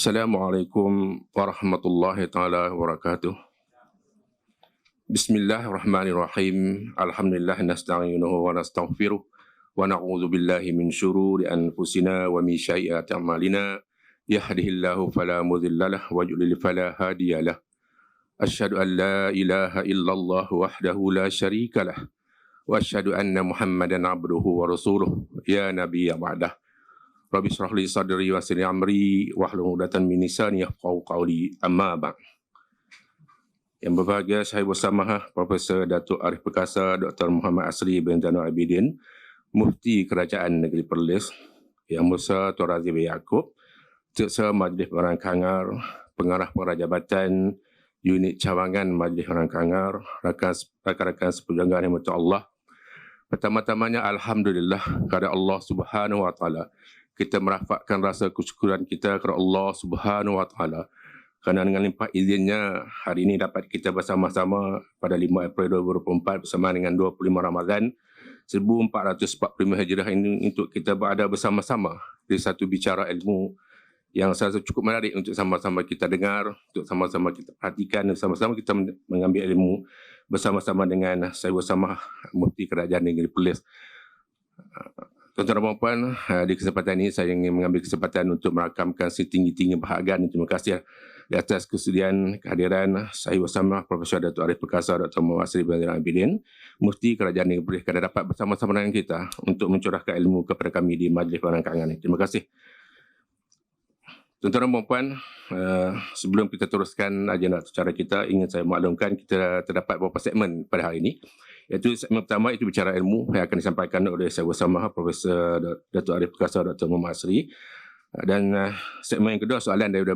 Assalamualaikum warahmatullahi taala wabarakatuh. Bismillahirrahmanirrahim. Alhamdulillah nasta'inuhu wa nastaghfiruh wa na'udzu billahi min syururi anfusina wa min sayyiati a'malina. Yahdihillahu fala mudhillalah wa yudlil fala hadiyalah. Asyhadu an la ilaha illallah wahdahu la syarikalah wa asyhadu anna Muhammadan abduhu wa rasuluh. Ya nabiyya ba'dah. Rabbi shrah li sadri wa yassir li amri wahlul 'uqdatam min lisani yafqahu qawli, amma ba'd. Yang berbahagia saya bersama Profesor Datuk Arif Perkasa Dr. Muhammad Asri bin Zainal Abidin, Mufti Kerajaan Negeri Perlis, Yang Musa Tuan Razif bin Yaakob, Ceksa Majlis Orang Kangar, Pengarah Pengerajabatan, Unit Cawangan Majlis Orang Kangar, rakan-rakan seperjuangan yang berta Allah. Pertama-tamanya Alhamdulillah kepada Allah Subhanahu Wa Taala. Kita merafakkan rasa kesyukuran kita kepada Allah Subhanahu Wa Taala kerana dengan limpah izinnya hari ini dapat kita bersama-sama pada 5 April 2024 bersama dengan 25 Ramadan 1445 Hijrah ini untuk kita berada bersama-sama di satu bicara ilmu yang saya rasa cukup menarik untuk sama-sama kita dengar, untuk sama-sama kita perhatikan, sama-sama kita mengambil ilmu bersama-sama dengan saya bersama Mufti Kerajaan Negeri Perlis. Tuan-tuan dan puan, di kesempatan ini saya ingin mengambil kesempatan untuk merakamkan setinggi-tinggi bahagian. Terima kasih di atas kesediaan kehadiran saya bersama Profesor Datuk Arif Perkasa Dr. Muhammad Asri bin Zainal Abidin, Mufti Kerajaan Negeri Perlis, kerana dapat bersama-sama dengan kita untuk mencurahkan ilmu kepada kami di Majlis Perancangan ini. Terima kasih. Tuan-tuan dan puan, sebelum kita teruskan agenda acara kita, ingin saya maklumkan kita terdapat beberapa segmen pada hari ini. Iaitu segmen pertama itu bicara ilmu yang akan disampaikan oleh saya bersama Profesor Datuk Arif Perkasa Dr. Muhammad Asri. Dan segmen yang kedua soalan daripada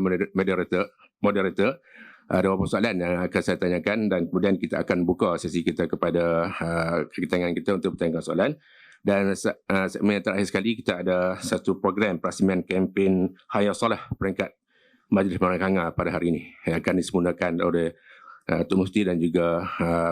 moderator. Ada beberapa soalan yang akan saya tanyakan dan kemudian kita akan buka sesi kita kepada kegiatan kita untuk bertanyakan soalan. Dan segmen yang terakhir sekali kita ada satu program pelaksanaan kempen Hayya Salah peringkat Majlis Perancangan pada hari ini yang akan disemulakan oleh Tuk Mufti dan juga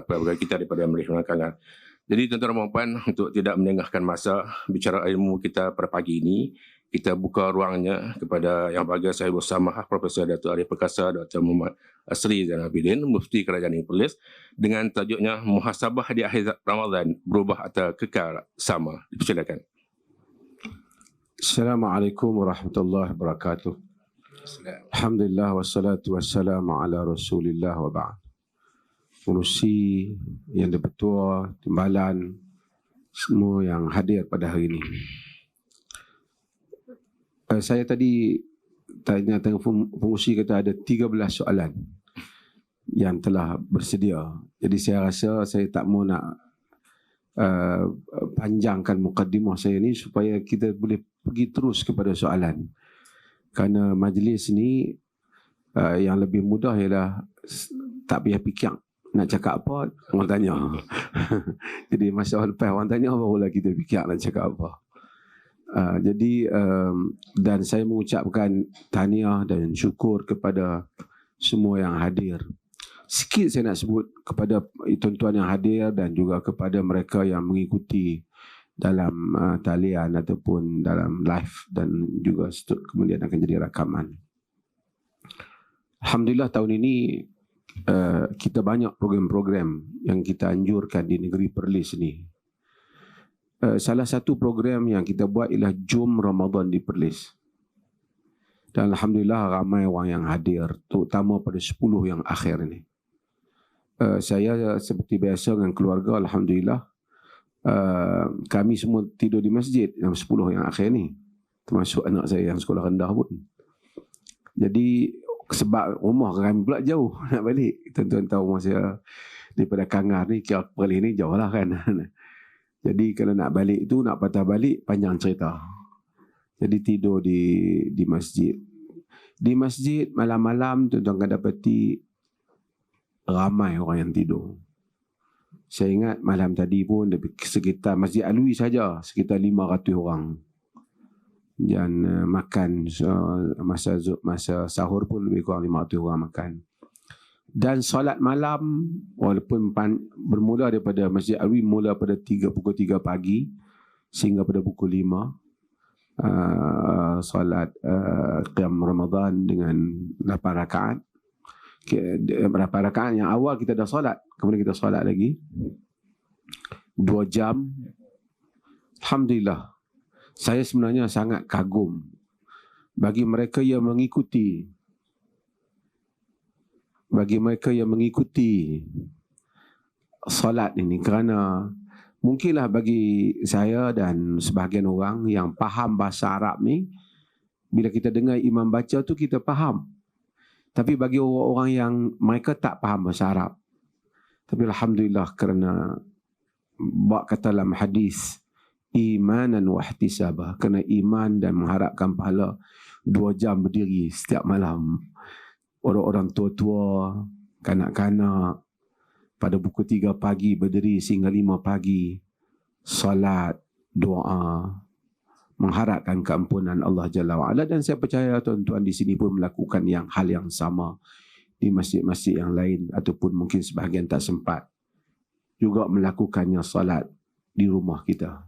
pegawai kita daripada Majlis Perancangan. Jadi tuan-tuan dan puan, untuk tidak melengahkan masa bicara ilmu kita pada pagi ini, kita buka ruangnya kepada yang bahagia saya bersama Profesor Datuk Arif Perkasa Dr. Muhammad Asri bin Zainal Abidin, Mufti Kerajaan Negeri Perlis, dengan tajuknya Muhasabah di Akhir Ramadan, berubah atau kekal sama. Dipersilakan. Assalamualaikum warahmatullahi wabarakatuh. Alhamdulillah wassalatu wassalamu ala Rasulillah wa ba'd. Pengurusi yang dipertua, timbalan, semua yang hadir pada hari ini. Saya tadi tanya pengurusi kata ada 13 soalan yang telah bersedia. Jadi saya rasa saya tak mau nak panjangkan mukadimah saya ni supaya kita boleh pergi terus kepada soalan. Kerana majlis ni yang lebih mudah ialah tak payah fikir nak cakap apa, orang tanya. Jadi masa lepas orang tanya barulah kita fikir nak cakap apa. Dan saya mengucapkan tahniah dan syukur kepada semua yang hadir. Sikit saya nak sebut kepada tuan-tuan yang hadir dan juga kepada mereka yang mengikuti dalam talian ataupun dalam live dan juga kemudian akan jadi rakaman. Alhamdulillah tahun ini kita banyak program-program yang kita anjurkan di negeri Perlis ni. Salah satu program yang kita buat ialah Jom Ramadan di Perlis. Dan Alhamdulillah ramai orang yang hadir, terutama pada 10 yang akhir ni. Saya seperti biasa dengan keluarga, Alhamdulillah, kami semua tidur di masjid yang 10 yang akhir ni. Termasuk anak saya yang sekolah rendah pun. Jadi sebab rumah kami pula jauh nak balik. Tuan-tuan tahu rumah saya daripada Kangar ni, kira Perlis ni jauh lah kan. Jadi kalau nak balik tu, nak patah balik, panjang cerita. Jadi tidur di masjid. Di masjid malam-malam tuan-tuan akan dapati ramai orang yang tidur. Saya ingat malam tadi pun sekitar Masjid Alwi saja sekitar 500 orang. Dan makan masa sahur pun lebih kurang 500 orang makan. Dan solat malam walaupun bermula daripada Masjid Alwi mula pada pukul 3 pagi sehingga pada pukul 5. solat qiyam Ramadan dengan 8 rakaat. 8 rakaat yang awal kita dah solat, kemudian kita solat lagi 2 jam. Alhamdulillah, saya sebenarnya sangat kagum bagi mereka yang mengikuti solat ini, kerana mungkinlah bagi saya dan sebahagian orang yang faham bahasa Arab ni, bila kita dengar imam baca tu kita faham. Tapi bagi orang-orang yang mereka tak faham bahasa Arab, tapi alhamdulillah, kerana buat kata dalam hadis imanan wa ihtisabah, kena iman dan mengharapkan pahala, 2 jam berdiri setiap malam. Orang-orang tua-tua, kanak-kanak, pada pukul 3 pagi berdiri sehingga 5 pagi, salat, doa, mengharapkan keampunan Allah Jalla wa'ala. Dan saya percaya tuan-tuan di sini pun melakukan hal yang sama di masjid-masjid yang lain, ataupun mungkin sebahagian tak sempat juga melakukannya salat di rumah kita.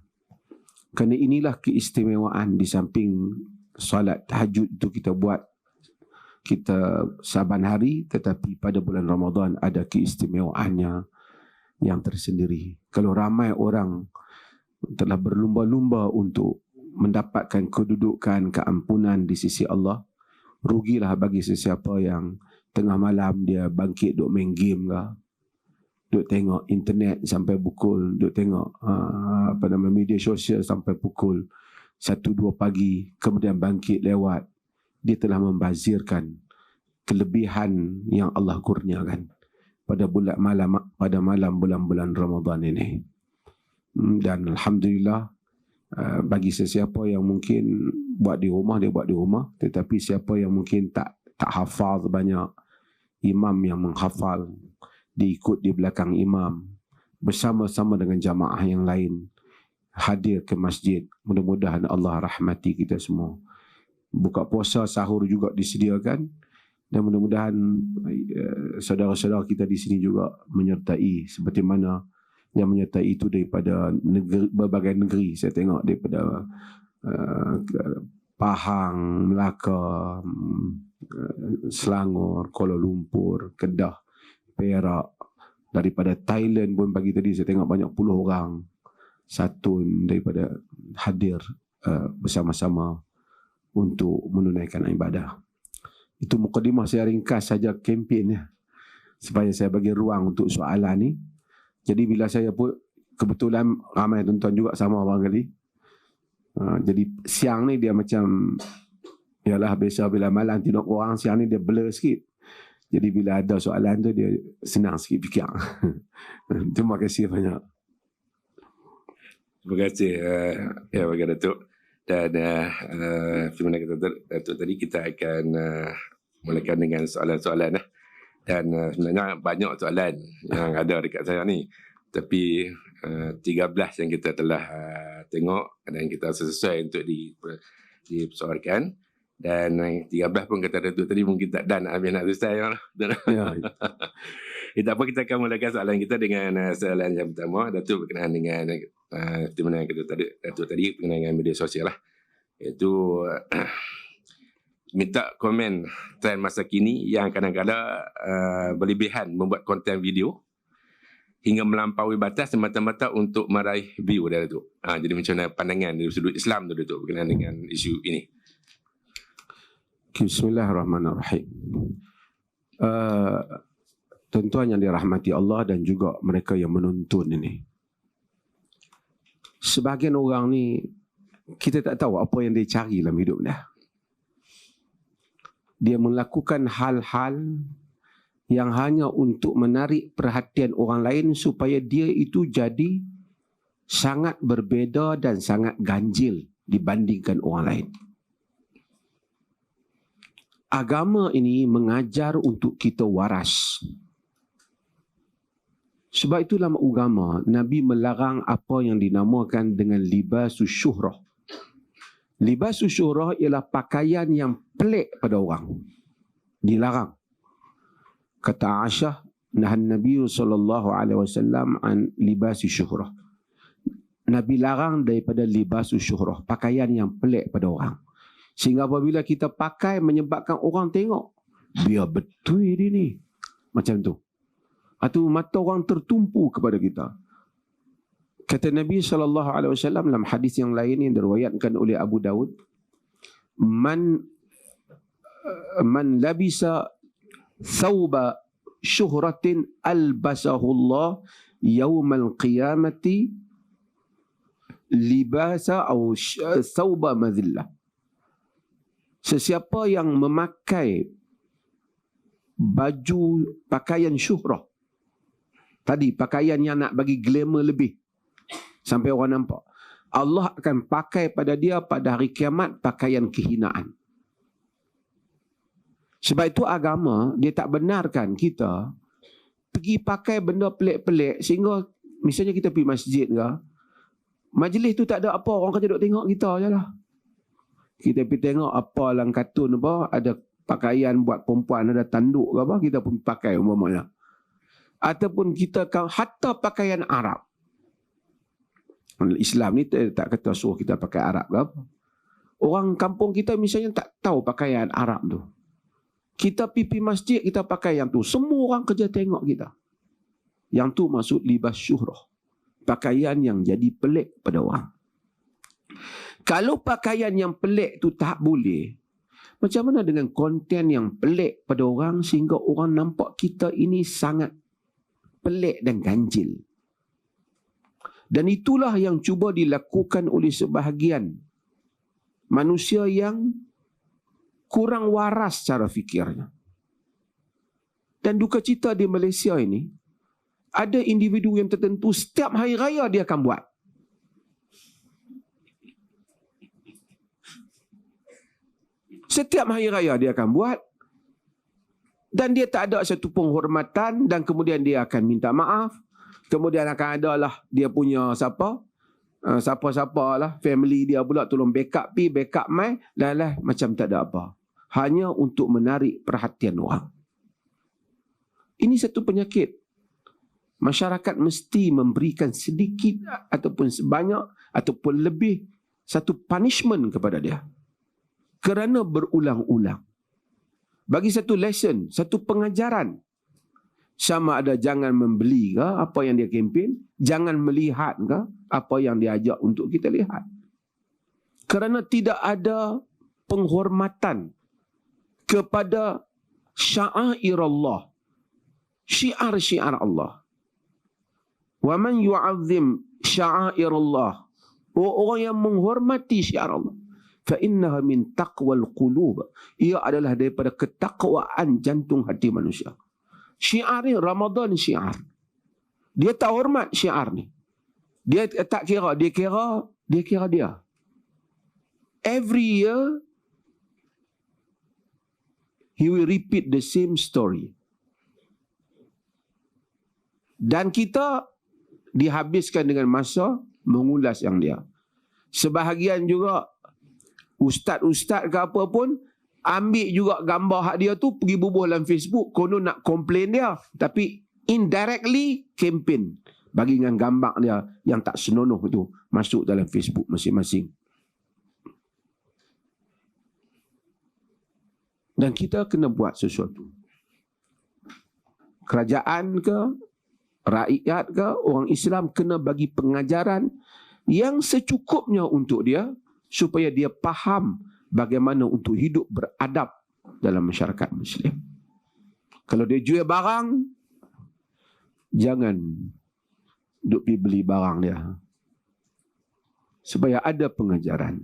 Kerana inilah keistimewaan, di samping salat tahajud itu kita buat kita saban hari, tetapi pada bulan Ramadan ada keistimewaannya yang tersendiri. Kalau ramai orang telah berlumba-lumba untuk mendapatkan kedudukan, keampunan di sisi Allah, rugilah bagi sesiapa yang tengah malam dia bangkit duk main game ke, duk tengok internet sampai pukul, duk tengok media sosial sampai pukul 1-2 pagi, kemudian bangkit lewat. Dia telah membazirkan kelebihan yang Allah kurniakan pada malam bulan-bulan Ramadan ini. Dan alhamdulillah, bagi sesiapa yang mungkin buat di rumah, dia buat di rumah. Tetapi siapa yang mungkin tak hafal banyak, imam yang menghafal, diikut di belakang imam bersama-sama dengan jamaah yang lain, hadir ke masjid. Mudah-mudahan Allah rahmati kita semua. Buka puasa, sahur juga disediakan, dan mudah-mudahan saudara-saudara kita di sini juga menyertai, seperti mana yang menyertai itu daripada berbagai negeri. Saya tengok daripada Pahang, Melaka, Selangor, Kuala Lumpur, Kedah, Perak, daripada Thailand pun pagi tadi saya tengok banyak puluh orang Satun daripada hadir bersama-sama untuk menunaikan ibadah. Itu mukadimah saya ringkas saja kempennya, supaya saya bagi ruang untuk soalan ni. Jadi bila saya pun, kebetulan ramai tuan-tuan juga sama barangkali, jadi siang ni dia macam, yalah biasa bila malam tidur orang, siang ni dia blur sikit. Jadi bila ada soalan tu dia senang sikit fikir. Terima kasih banyak. Terima kasih bagi Datuk. Dan firman kata Datuk tadi, kita akan mulakan dengan soalan-soalan. Dan sebenarnya banyak soalan yang ada dekat saya ni. Tapi 13 yang kita telah tengok dan kita sesuai untuk dipersoalkan. Dan 13 pun kata Datuk tadi mungkin tak dan habis nak selesai. Ya. Tak apa, kita akan mulakan soalan kita dengan soalan yang pertama. Datuk berkenaan dengan firman yang kata Datuk tadi berkenaan dengan media sosial lah. Iaitu minta komen trend masa kini yang kadang-kadang berlebihan membuat konten video hingga melampaui batas semata-mata untuk meraih view dari Datuk. Jadi macam mana pandangan dari sudut Islam tu Datuk berkenaan dengan isu ini? Bismillahirrahmanirrahim. Tuan-tuan yang dirahmati Allah dan juga mereka yang menonton ini, sebahagian orang ni kita tak tahu apa yang dia cari dalam hidup dia. Dia melakukan hal-hal yang hanya untuk menarik perhatian orang lain supaya dia itu jadi sangat berbeza dan sangat ganjil dibandingkan orang lain. Agama ini mengajar untuk kita waras. Sebab itu dalam agama, Nabi melarang apa yang dinamakan dengan libasus syuhrah. Libasus syuhrah ialah pakaian yang pelik pada orang. Dilarang. Kata Aisyah, nahan Nabi sallallahu alaihi wasallam an libasi syuhrah. Nabi larang daripada libasus syuhrah, pakaian yang pelik pada orang. Sehingga apabila kita pakai menyebabkan orang tengok, biar betul dia ni. Macam tu. Atau mata orang tertumpu kepada kita. Kata Nabi SAW dalam hadis yang lain yang diriwayatkan oleh Abu Daud, Man labisa thawba syuhratin albasahullah yawmal qiyamati libasa atau thawba madhillah. Sesiapa yang memakai baju pakaian syuhrah, tadi pakaian yang nak bagi glamour lebih sampai orang nampak, Allah akan pakai pada dia pada hari kiamat pakaian kehinaan. Sebab itu agama dia tak benarkan kita pergi pakai benda pelik-pelik sehingga misalnya kita pergi masjid ke, majlis tu tak ada apa, orang kata duduk tengok kita je lah. Kita pergi tengok apa dalam kartun apa, ada pakaian buat perempuan, ada tanduk ke apa, kita pun pakai umpamanya. Ataupun kita hatta pakaian Arab. Islam ni tak kata suruh kita pakai Arab ke apa. Orang kampung kita misalnya tak tahu pakaian Arab tu. Kita pergi masjid, kita pakai yang tu. Semua orang kerja tengok kita. Yang tu maksud libas syuhrah. Pakaian yang jadi pelik pada orang. Kalau pakaian yang pelik tu tak boleh, macam mana dengan konten yang pelik pada orang sehingga orang nampak kita ini sangat pelik dan ganjil? Dan itulah yang cuba dilakukan oleh sebahagian manusia yang kurang waras cara fikirnya. Dan duka cita di Malaysia ini, ada individu yang tertentu setiap hari raya dia akan buat. Setiap hari raya dia akan buat. Dan dia tak ada satu penghormatan dan kemudian dia akan minta maaf. Kemudian akan ada lah dia punya siapa-siapa lah, family dia pula tolong backup pi, backup mai, lah macam tak ada apa. Hanya untuk menarik perhatian orang. Ini satu penyakit. Masyarakat mesti memberikan sedikit ataupun sebanyak ataupun lebih satu punishment kepada dia. Kerana berulang-ulang. Bagi satu lesson, satu pengajaran. Sama ada jangan membeli ke apa yang dia kempen, jangan melihat ke apa yang dia ajak untuk kita lihat. Kerana tidak ada penghormatan kepada syair Allah, syiar-syiar Allah. Wa man yu'azzim syair Allah, orang yang menghormati syiar Allah, fa innaha min taqwal qulub, ia adalah daripada ketakwaan jantung hati manusia. Syiar ni Ramadan syiar. Dia tak hormat syiar ni. Dia tak kira, dia kira dia. Every year he will repeat the same story. Dan kita dihabiskan dengan masa mengulas yang dia. Sebahagian juga ustaz-ustaz ke apa pun ambil juga gambar hak dia tu pergi bubuh dalam Facebook, konon nak komplain dia, tapi indirectly campaign bagi dengan gambar dia yang tak senonoh itu masuk dalam Facebook masing-masing. Dan kita kena buat sesuatu. Kerajaan ke, rakyat ke, orang Islam kena bagi pengajaran yang secukupnya untuk dia supaya dia faham bagaimana untuk hidup beradab dalam masyarakat Muslim. Kalau dia jual barang, jangan duk pergi beli barang dia. Supaya ada pengajaran.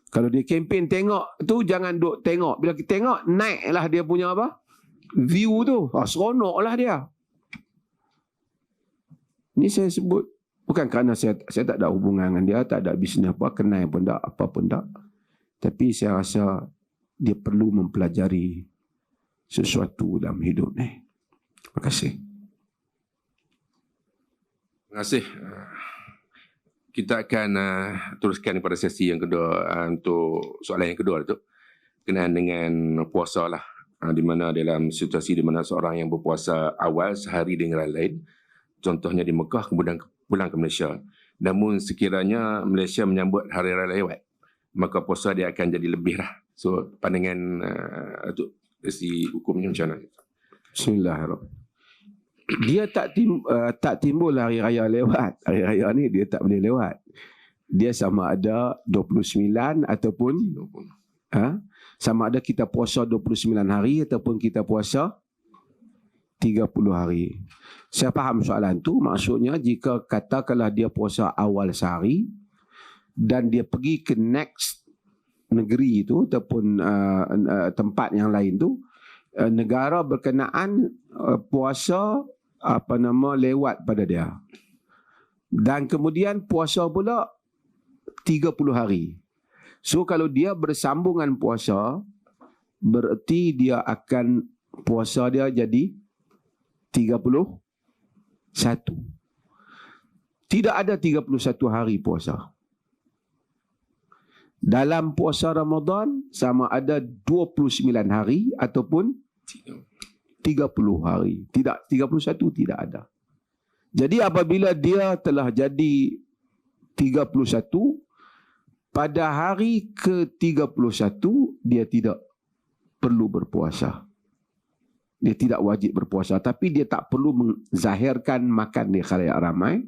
Kalau dia kempen tengok tu, jangan duk tengok. Bila kita tengok, naiklah dia punya apa? View tu. Seronoklah dia. Ini saya sebut, bukan kerana saya tak ada hubungan dengan dia, tak ada bisnes apa, kenal pun tak, apa pun tak. Tapi saya rasa dia perlu mempelajari sesuatu dalam hidup ni. Terima kasih. Terima kasih. Kita akan teruskan pada sesi yang kedua untuk soalan yang kedua tu. Kenaan dengan puasa lah. Di mana dalam situasi di mana seorang yang berpuasa awal sehari dengan lain. Contohnya di Mekah kemudian pulang ke Malaysia. Namun sekiranya Malaysia menyambut hari raya lewat, maka puasa dia akan jadi lebih lah. So pandangan untuk si hukumnya macam mana? Bismillahirrahmanirrahim. Dia tak timbul hari raya lewat. Hari raya ni dia tak boleh lewat. Dia sama ada 29 ataupun sama ada kita puasa 29 hari ataupun kita puasa 30 hari. Saya faham soalan tu. Maksudnya jika katakanlah dia puasa awal sehari dan dia pergi ke next negeri itu ataupun tempat yang lain tu, negara berkenaan puasa lewat pada dia. Dan kemudian puasa pula 30 hari. So kalau dia bersambungan puasa, berarti dia akan puasa dia jadi 31. Tidak ada 31 hari puasa. Dalam puasa Ramadan sama ada 29 hari ataupun 30 hari. Tidak 31 tidak ada. Jadi apabila dia telah jadi 31, pada hari ke-31 dia tidak perlu berpuasa. Dia tidak wajib berpuasa, tapi dia tak perlu menzahirkan makan di khalayak ramai,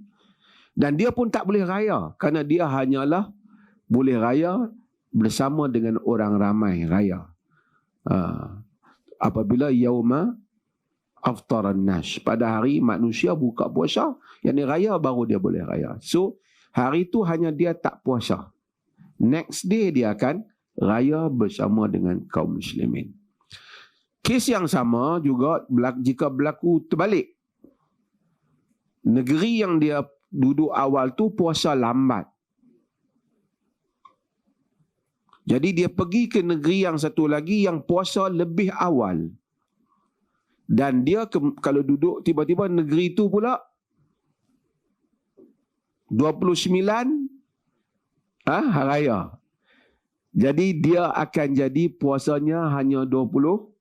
dan dia pun tak boleh raya kerana dia hanyalah boleh raya bersama dengan orang ramai raya. Apabila yauma aftaran nas, pada hari manusia buka puasa, yang ni raya baru dia boleh raya. So hari itu hanya dia tak puasa. Next day dia akan raya bersama dengan kaum muslimin. Kes yang sama juga jika berlaku terbalik. Negeri yang dia duduk awal tu puasa lambat. Jadi dia pergi ke negeri yang satu lagi yang puasa lebih awal. Dan dia kalau duduk tiba-tiba negeri tu pula 29 hari raya. Jadi dia akan jadi puasanya hanya 28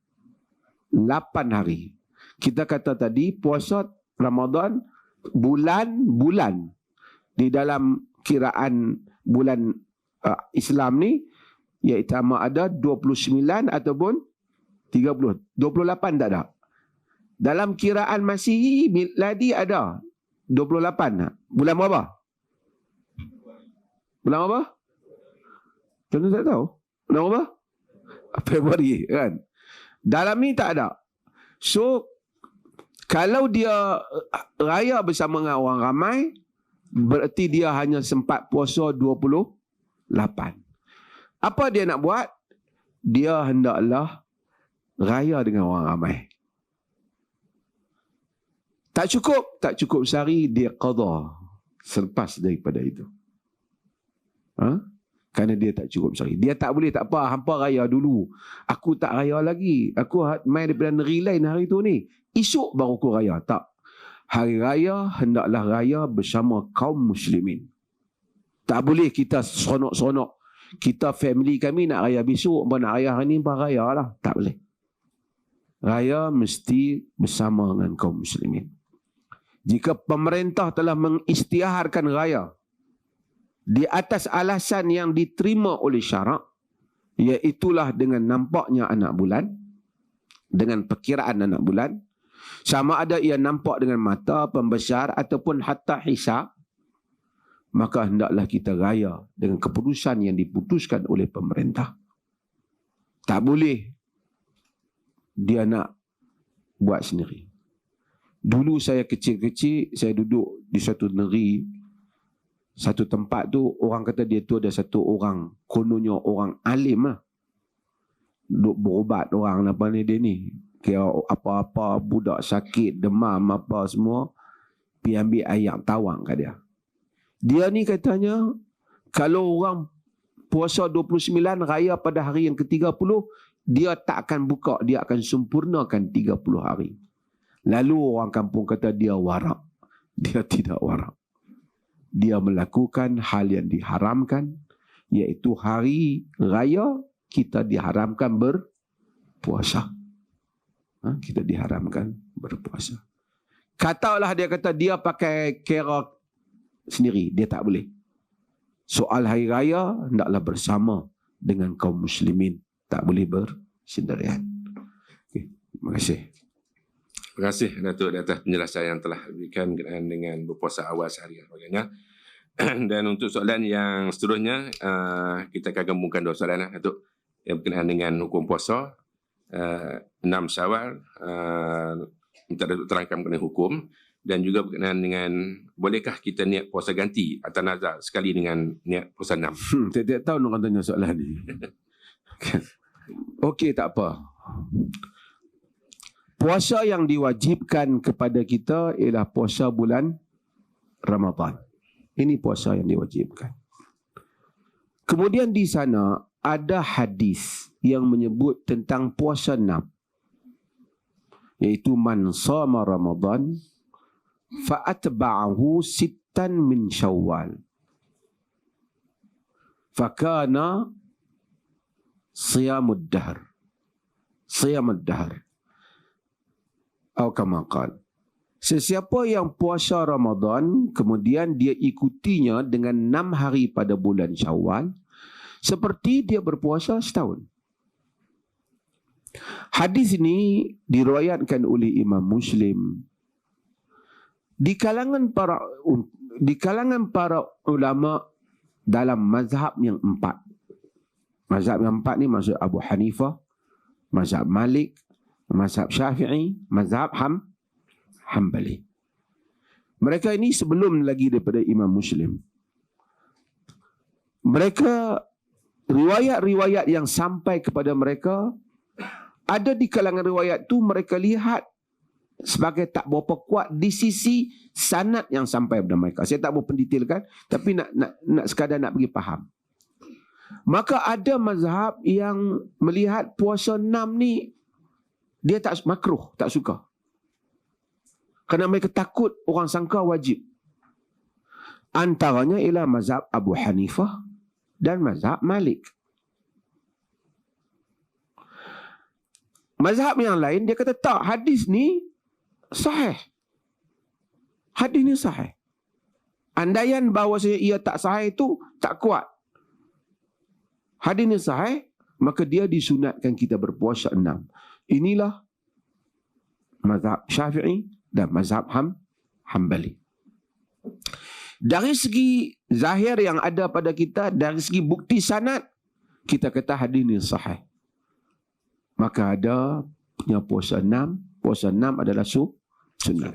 hari. Kita kata tadi puasa Ramadan bulan-bulan. Di dalam kiraan bulan Islam ni, iaitu ada 29 ataupun 30. 28 tak ada. Dalam kiraan Masihi miladi ada 28. Bulan berapa? Bulan apa? Tuan tak tahu? Bulan apa? Februari kan? Dalam ni tak ada. So kalau dia raya bersama dengan orang ramai, berarti dia hanya sempat puasa 28. Apa dia nak buat? Dia hendaklah raya dengan orang ramai. Tak cukup sehari, dia qada selepas daripada itu. Kerana dia tak cukup sehari. Dia tak boleh, tak apa, hampa raya dulu. Aku tak raya lagi. Aku main daripada negeri lain hari tu ni. Esok baru aku raya. Tak. Hari raya hendaklah raya bersama kaum muslimin. Tak boleh kita seronok-seronok. Kita family kami nak raya besok, nak raya hari ni, raya lah. Tak boleh. Raya mesti bersama dengan kaum muslimin. Jika pemerintah telah mengisytiharkan raya di atas alasan yang diterima oleh syarak, iaitulah dengan nampaknya anak bulan, dengan perkiraan anak bulan, sama ada ia nampak dengan mata, pembesar ataupun hatta hisab, maka hendaklah kita raya dengan keputusan yang diputuskan oleh pemerintah. Tak boleh dia nak buat sendiri. Dulu saya kecil-kecil, saya duduk di satu negeri, satu tempat tu, orang kata dia tu ada satu orang, kononnya orang alim lah. Duk berubat orang apa ni dia ni. Kira apa-apa, budak sakit, demam apa semua, pergi ambil air tawang kat dia. Dia ni katanya, kalau orang puasa 29 raya pada hari yang ke-30, dia tak akan buka, dia akan sempurnakan 30 hari. Lalu orang kampung kata dia warak. Dia tidak warak. Dia melakukan hal yang diharamkan, iaitu hari raya kita diharamkan berpuasa. Kita diharamkan berpuasa. Katalah dia kata dia pakai kira sendiri, dia tak boleh. Soal hari raya, hendaklah bersama dengan kaum muslimin. Tak boleh bersendirian. Okay. Terima kasih. Terima kasih Datuk di atas penjelasan yang telah diberikan berkenaan dengan berpuasa awal sehari dan sebagainya. Dan untuk soalan yang seterusnya, kita akan gabungkan dua soalan Datuk, yang berkenaan dengan hukum puasa. 6 Syawal, minta Datuk terangkan mengenai hukum, dan juga berkenaan dengan bolehkah kita niat puasa ganti atau nazar sekali dengan niat puasa 6. Tiap-tiap tahun orang tanya soalan ni. Okey, tak apa. Puasa yang diwajibkan kepada kita ialah puasa bulan Ramadan. Ini puasa yang diwajibkan. Kemudian di sana ada hadis yang menyebut tentang puasa 6. Iaitu man sama Ramadan fa'atba'ahu sittan min Syawal. Fakana siyamud dahr. Siyamud dahr. Atau kama qala. Sesiapa yang puasa Ramadan, kemudian dia ikutinya dengan 6 hari pada bulan Syawal, seperti dia berpuasa setahun. Hadis ini diriwayatkan oleh Imam Muslim. Di kalangan para ulama dalam mazhab yang 4. Mazhab yang 4 ni maksud Abu Hanifah, mazhab Malik, mazhab Syafi'i, mazhab Hambali. Mereka ini sebelum lagi daripada Imam Muslim. Mereka, riwayat-riwayat yang sampai kepada mereka, ada di kalangan riwayat tu mereka lihat sebagai tak berapa kuat di sisi sanad yang sampai kepada mereka. Saya tak mau pendetailkan, tapi nak sekadar nak bagi faham. Maka ada mazhab yang melihat puasa 6 ni dia tak makruh, tak suka. Kerana mereka takut orang sangka wajib. Antaranya ialah mazhab Abu Hanifah dan mazhab Malik. Mazhab yang lain dia kata tak, hadis ni sahih. Hadis ni sahih. Andaian bahawa ia tak sahih itu tak kuat. Hadis ni sahih, maka dia disunatkan kita berpuasa 6. Inilah mazhab Syafi'i dan mazhab Hambali. Dari segi zahir yang ada pada kita, dari segi bukti sanad, kita kata hadis ni sahih. Maka ada punya puasa 6. Puasa 6 adalah sunnah.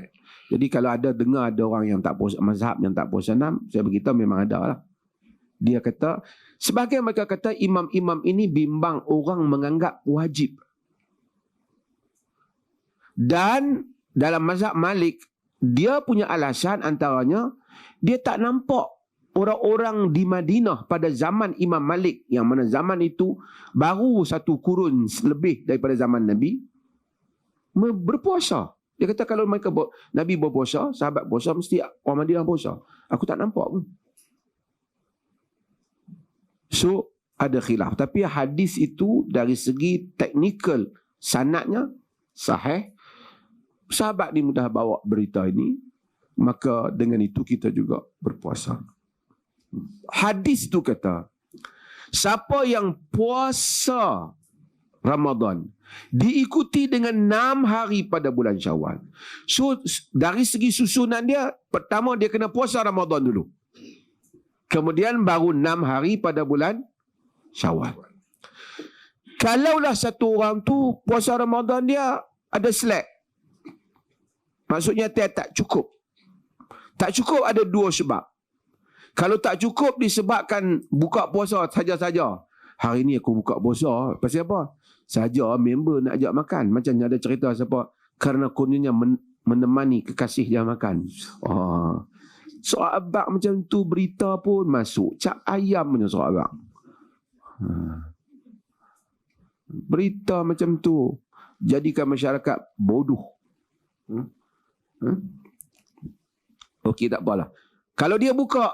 Jadi kalau ada dengar ada orang yang tak puasa, mazhab yang tak puasa 6, saya beritahu memang ada lah. Dia kata, sebagai mereka kata imam-imam ini bimbang orang menganggap wajib. Dan dalam mazhab Malik, dia punya alasan antaranya, dia tak nampak orang-orang di Madinah pada zaman Imam Malik, yang mana zaman itu baru 1 kurun lebih daripada zaman Nabi, berpuasa. Dia kata kalau mereka Nabi berpuasa, sahabat puasa, mesti orang Madinah puasa. Aku tak nampak pun. So, ada khilaf. Tapi hadis itu dari segi teknikal sanadnya sahih. Sahabat ni mudah bawa berita ini, maka dengan itu kita juga berpuasa. Hadis tu kata, siapa yang puasa Ramadan diikuti dengan 6 hari pada bulan Syawal. So, dari segi susunan dia, pertama dia kena puasa Ramadan dulu. Kemudian baru 6 hari pada bulan Syawal. Kalaulah satu orang tu puasa Ramadan dia ada slack. Maksudnya dia tak cukup. Tak cukup ada 2 sebab. Kalau tak cukup disebabkan buka puasa saja-saja. Hari ni aku buka puasa, pasal apa? Saja member nak ajak makan. Macam ada cerita siapa, karena kononnya menemani kekasih dia makan. Soal abang macam tu berita pun masuk. Cap ayam punya soal abang. Berita macam tu jadikan masyarakat bodoh. Okey, tak apalah. Kalau dia buka,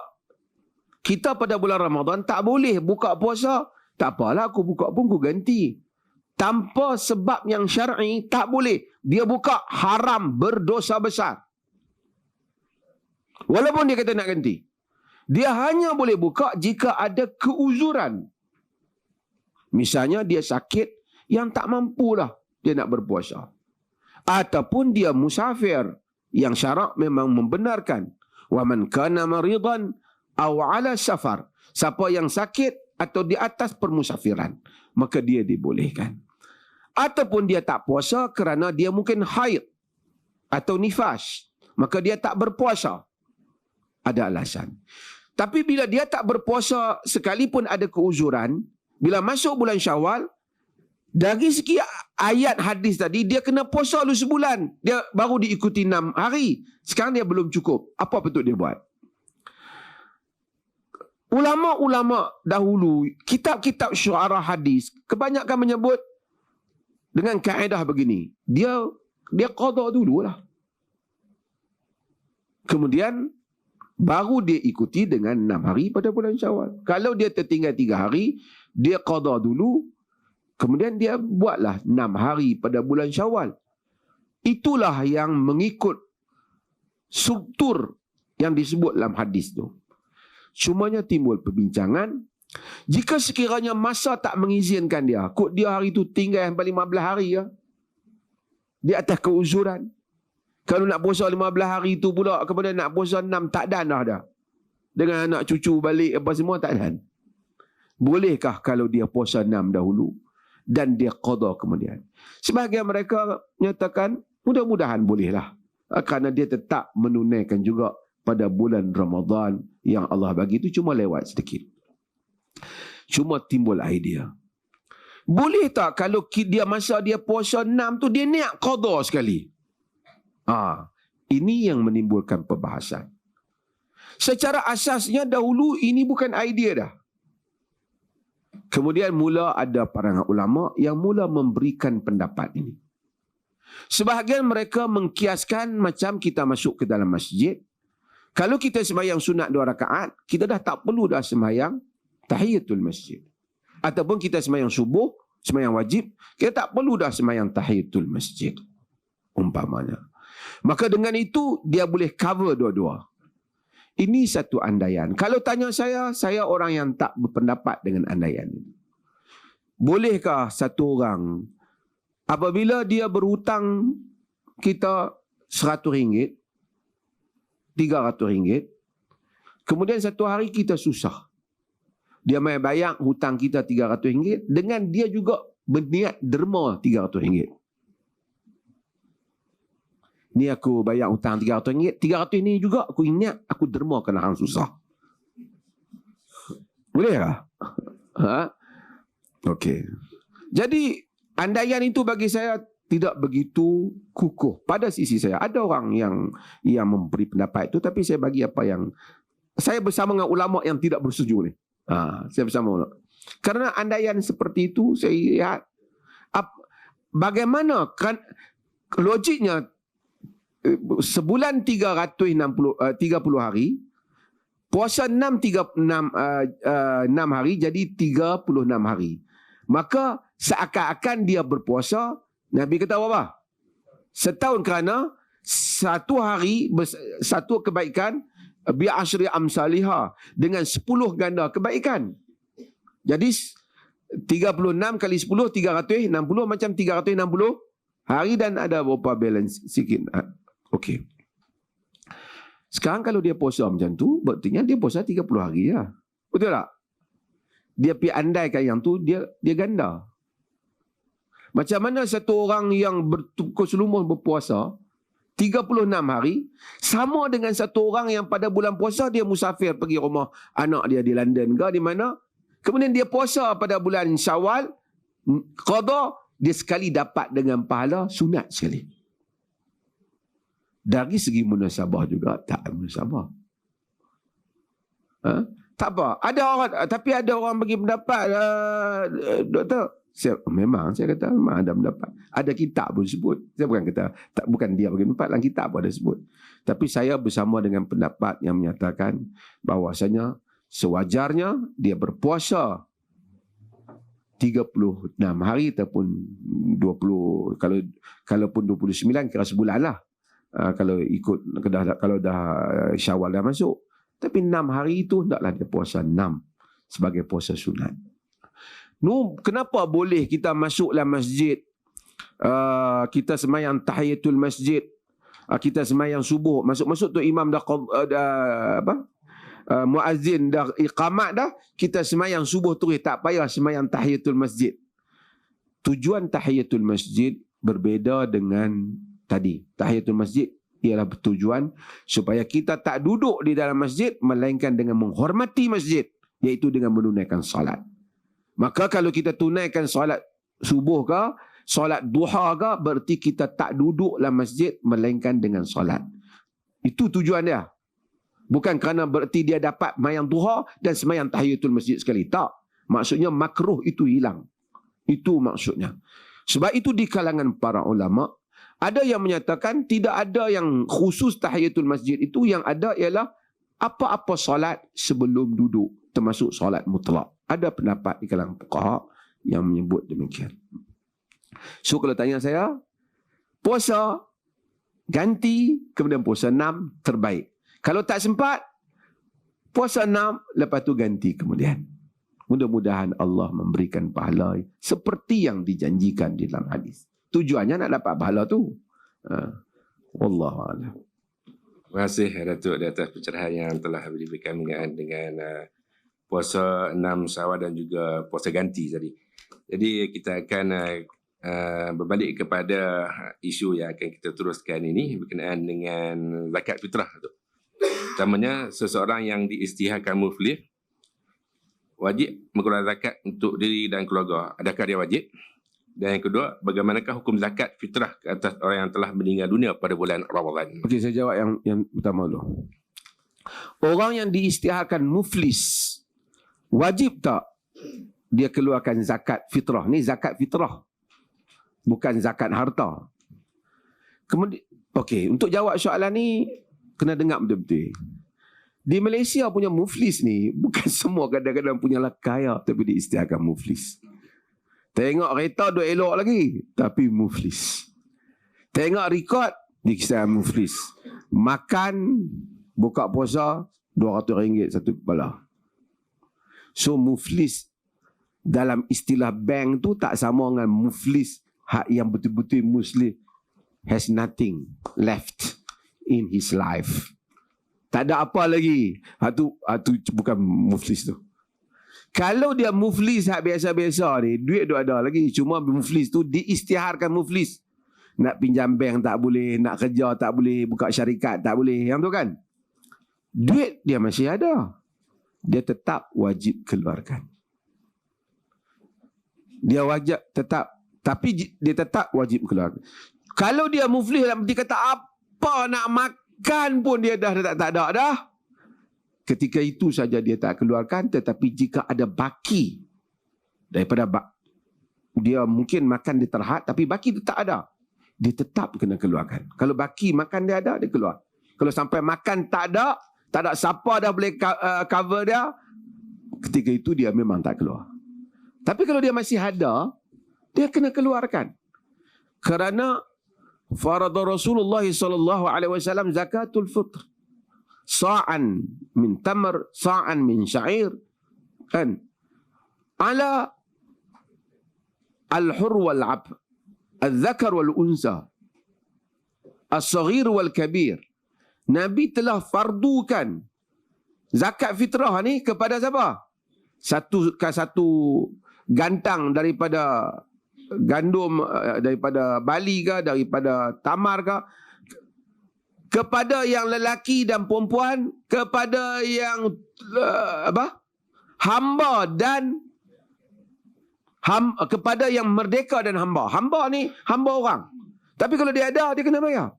kita pada bulan Ramadan tak boleh buka puasa, tak apalah aku buka pun aku ganti. Tanpa sebab yang syar'i tak boleh. Dia buka haram, berdosa besar. Walaupun dia kata nak ganti. Dia hanya boleh buka jika ada keuzuran. Misalnya dia sakit yang tak mampulah dia nak berpuasa. Ataupun dia musafir yang syarak memang membenarkan. Wa man kana maridan aw ala safar. Siapa yang sakit atau di atas permusafiran, maka dia dibolehkan. Ataupun dia tak puasa kerana dia mungkin haid atau nifas, maka dia tak berpuasa. Ada alasan. Tapi bila dia tak berpuasa sekalipun ada keuzuran, bila masuk bulan Syawal, dari segi ayat hadis tadi, dia kena puasa dulu sebulan. Dia baru diikuti 6 hari. Sekarang dia belum cukup. Apa patut dia buat? Ulama-ulama dahulu, kitab-kitab syuara hadis, kebanyakan menyebut dengan kaedah begini. Dia qada dululah. Kemudian, baru dia ikuti dengan 6 hari pada bulan Syawal. Kalau dia tertinggal 3 hari, dia qada dulu, kemudian dia buatlah 6 hari pada bulan Syawal. Itulah yang mengikut struktur yang disebut dalam hadis tu. Cumanya timbul perbincangan, jika sekiranya masa tak mengizinkan dia, kok dia hari tu tinggal sampai 15 hari ya, di atas keuzuran. Kalau nak puasa 15 hari tu pula, kemudian nak puasa 6, tak dan dah. Dengan anak cucu balik apa semua, tak dan. Bolehkah kalau dia puasa 6 dahulu dan dia qada kemudian? Sebahagian mereka nyatakan mudah-mudahan bolehlah, kerana dia tetap menunaikan juga pada bulan Ramadan yang Allah bagi itu cuma lewat sedikit. Cuma timbul idea, boleh tak kalau dia masa dia puasa 6 tu dia niat qada sekali? Ini yang menimbulkan perbahasan. Secara asasnya dahulu ini bukan idea dah. Kemudian mula ada para ulama yang mula memberikan pendapat ini. Sebahagian mereka mengkiaskan macam kita masuk ke dalam masjid. Kalau kita sembahyang sunat 2 rakaat, kita dah tak perlu dah sembahyang tahiyatul masjid. Ataupun kita sembahyang subuh, sembahyang wajib, kita tak perlu dah sembahyang tahiyatul masjid. Umpamanya. Maka dengan itu dia boleh cover dua-dua. Ini satu andaian. Kalau tanya saya orang yang tak berpendapat dengan andaian ini. Bolehkah satu orang apabila dia berhutang kita RM100, RM300, kemudian satu hari kita susah, dia mai bayar hutang kita RM300, dengan dia juga berniat derma RM300. Ni aku bayar hutang RM300, RM300 ni juga aku ingat aku derma kerana hang susah. Boleh tak? Okey. Jadi andaian itu bagi saya tidak begitu kukuh. Pada sisi saya ada orang yang memberi pendapat itu, tapi saya bagi apa yang saya bersama dengan ulama yang tidak bersetuju ni. Saya bersama ulama. Karena andaian seperti itu saya lihat bagaimana kan logiknya. Sebulan 30 hari, puasa 6 hari jadi 36 hari. Maka seakan-akan dia berpuasa, Nabi kata apa? Setahun, kerana satu hari, satu kebaikan, bi'ashri amsalihah, dengan 10 ganda kebaikan. Jadi 36 kali 10, 360, macam 360 hari, dan ada beberapa balance sikit. Okey. Sekarang kalau dia puasa macam tu, berarti dia puasa 30 hari lah. Betul tak? Dia pergi andaikan yang tu, dia ganda. Macam mana satu orang yang bertukus lumus berpuasa 36 hari, sama dengan satu orang yang pada bulan puasa dia musafir pergi rumah anak dia di London ke di mana, kemudian dia puasa pada bulan Syawal, qada, dia sekali dapat dengan pahala sunat sekali. Dari segi munasabah juga tak munasabah. Tak apa. Tapi ada orang bagi pendapat, doktor. Memang saya kata memang ada pendapat. Ada kitab pun sebut. Saya bukan kata bukan dia bagi pendapat, dalam kitab pun ada sebut. Tapi saya bersama dengan pendapat yang menyatakan bahawasanya sewajarnya dia berpuasa 36 hari ataupun 20, kalaupun 29 kira sebulan lah. Kalau ikut kalau dah Syawal dah masuk, Tapi 6 hari itu hendaklah dia puasa 6 sebagai puasa sunat. Kenapa boleh kita masuk dalam masjid, kita semayang tahiyatul masjid, kita semayang subuh, masuk-masuk tu imam dah muazzin dah iqamat dah, kita semayang subuh terus, tak payah semayang tahiyatul masjid. Tujuan tahiyatul masjid berbeza dengan tadi. Tahiyatul masjid ialah bertujuan supaya kita tak duduk di dalam masjid melainkan dengan menghormati masjid, iaitu dengan menunaikan salat. Maka kalau kita tunaikan solat subuh ke, solat duha ke, berarti kita tak duduk dalam masjid melainkan dengan solat. Itu tujuan dia. Bukan kerana berarti dia dapat mayang duha dan semayang tahiyatul masjid sekali. Tak. Maksudnya makruh itu hilang. Itu maksudnya. Sebab itu di kalangan para ulama, ada yang menyatakan tidak ada yang khusus tahiyatul masjid itu, yang ada ialah apa-apa solat sebelum duduk, termasuk solat mutlak. Ada pendapat di kalangan fuqaha yang menyebut demikian. So kalau tanya saya, puasa ganti kemudian puasa 6 terbaik. Kalau tak sempat, puasa 6 lepas tu ganti kemudian. Mudah-mudahan Allah memberikan pahala seperti yang dijanjikan di dalam hadis. Tujuannya nak dapat pahala tu. Wallahualam. Terima kasih Datuk di atas pencerahan yang telah diberikan berkenaan dengan puasa 6 Syawal dan juga puasa ganti tadi. Jadi kita akan berbalik kepada isu yang akan kita teruskan ini berkenaan dengan zakat fitrah. Utamanya seseorang yang diisytiharkan muflis wajib mengeluarkan zakat untuk diri dan keluarga. Adakah dia wajib? Dan yang kedua, bagaimanakah hukum zakat fitrah ke atas orang yang telah meninggal dunia pada bulan Ramadan? Okey, saya jawab yang pertama dulu. Orang yang diisytiharkan muflis, wajib tak dia keluarkan zakat fitrah? Ni zakat fitrah, bukan zakat harta. Kemudian, okey, untuk jawab soalan ni kena dengar betul-betul. Di Malaysia punya muflis ni bukan semua kadang-kadang punyalah kaya tapi diisytiharkan muflis. Tengok kereta duk elok lagi tapi muflis. Tengok rekod dikisah muflis. Makan buka puasa RM200 satu kepala. So muflis dalam istilah bank tu tak sama dengan muflis hak yang betul-betul muslim, has nothing left in his life. Tak ada apa lagi. Hatu bukan muflis tu. Kalau dia muflis hak biasa-biasa ni, duit tu ada lagi. Cuma muflis tu diisytiharkan muflis. Nak pinjam bank tak boleh, nak kerja tak boleh, buka syarikat tak boleh. Yang tu kan. Duit dia masih ada. Dia tetap wajib keluarkan. Dia wajib tetap, tapi dia tetap wajib keluarkan. Kalau dia muflis dalam arti kata apa nak makan pun dia dah tak ada dah. Ketika itu saja dia tak keluarkan. Tetapi jika ada baki daripada dia mungkin makan dia terhad tapi baki dia tak ada, dia tetap kena keluarkan. Kalau baki makan dia ada, dia keluar. Kalau sampai makan tak ada siapa dah boleh cover dia, ketika itu dia memang tak keluar. Tapi kalau dia masih ada, dia kena keluarkan. Kerana farada Rasulullah SAW zakatul fitr. Sa'an min tamr, sa'an min sya'ir. Kan? Ala al-hur wal-'abd, al-dhakar wal-unsa, al-saghir wal-kabir. Nabi telah fardukan zakat fitrah ni kepada siapa? Satu gantang daripada gandum, daripada bali ke, daripada tamar ke, kepada yang lelaki dan perempuan, kepada yang hamba dan kepada yang merdeka dan hamba. Hamba ni hamba orang. Tapi kalau dia ada, dia kena bayar.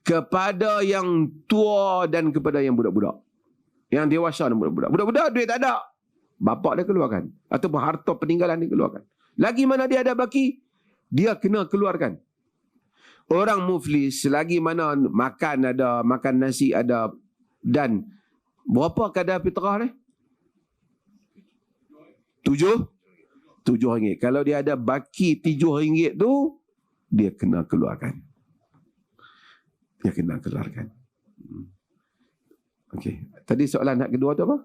Kepada yang tua dan kepada yang budak-budak. Yang dewasa dan budak-budak. Budak-budak duit tak ada, bapak dia keluarkan. Ataupun harta peninggalan dia keluarkan. Lagi mana dia ada baki, dia kena keluarkan. Orang muflis selagi mana makan ada, makan nasi ada, dan berapa kadar fitrah ni? RM7. Kalau dia ada baki RM7 tu, dia kena keluarkan. Dia kena keluarkan. Okey. Tadi soalan hak kedua tu apa?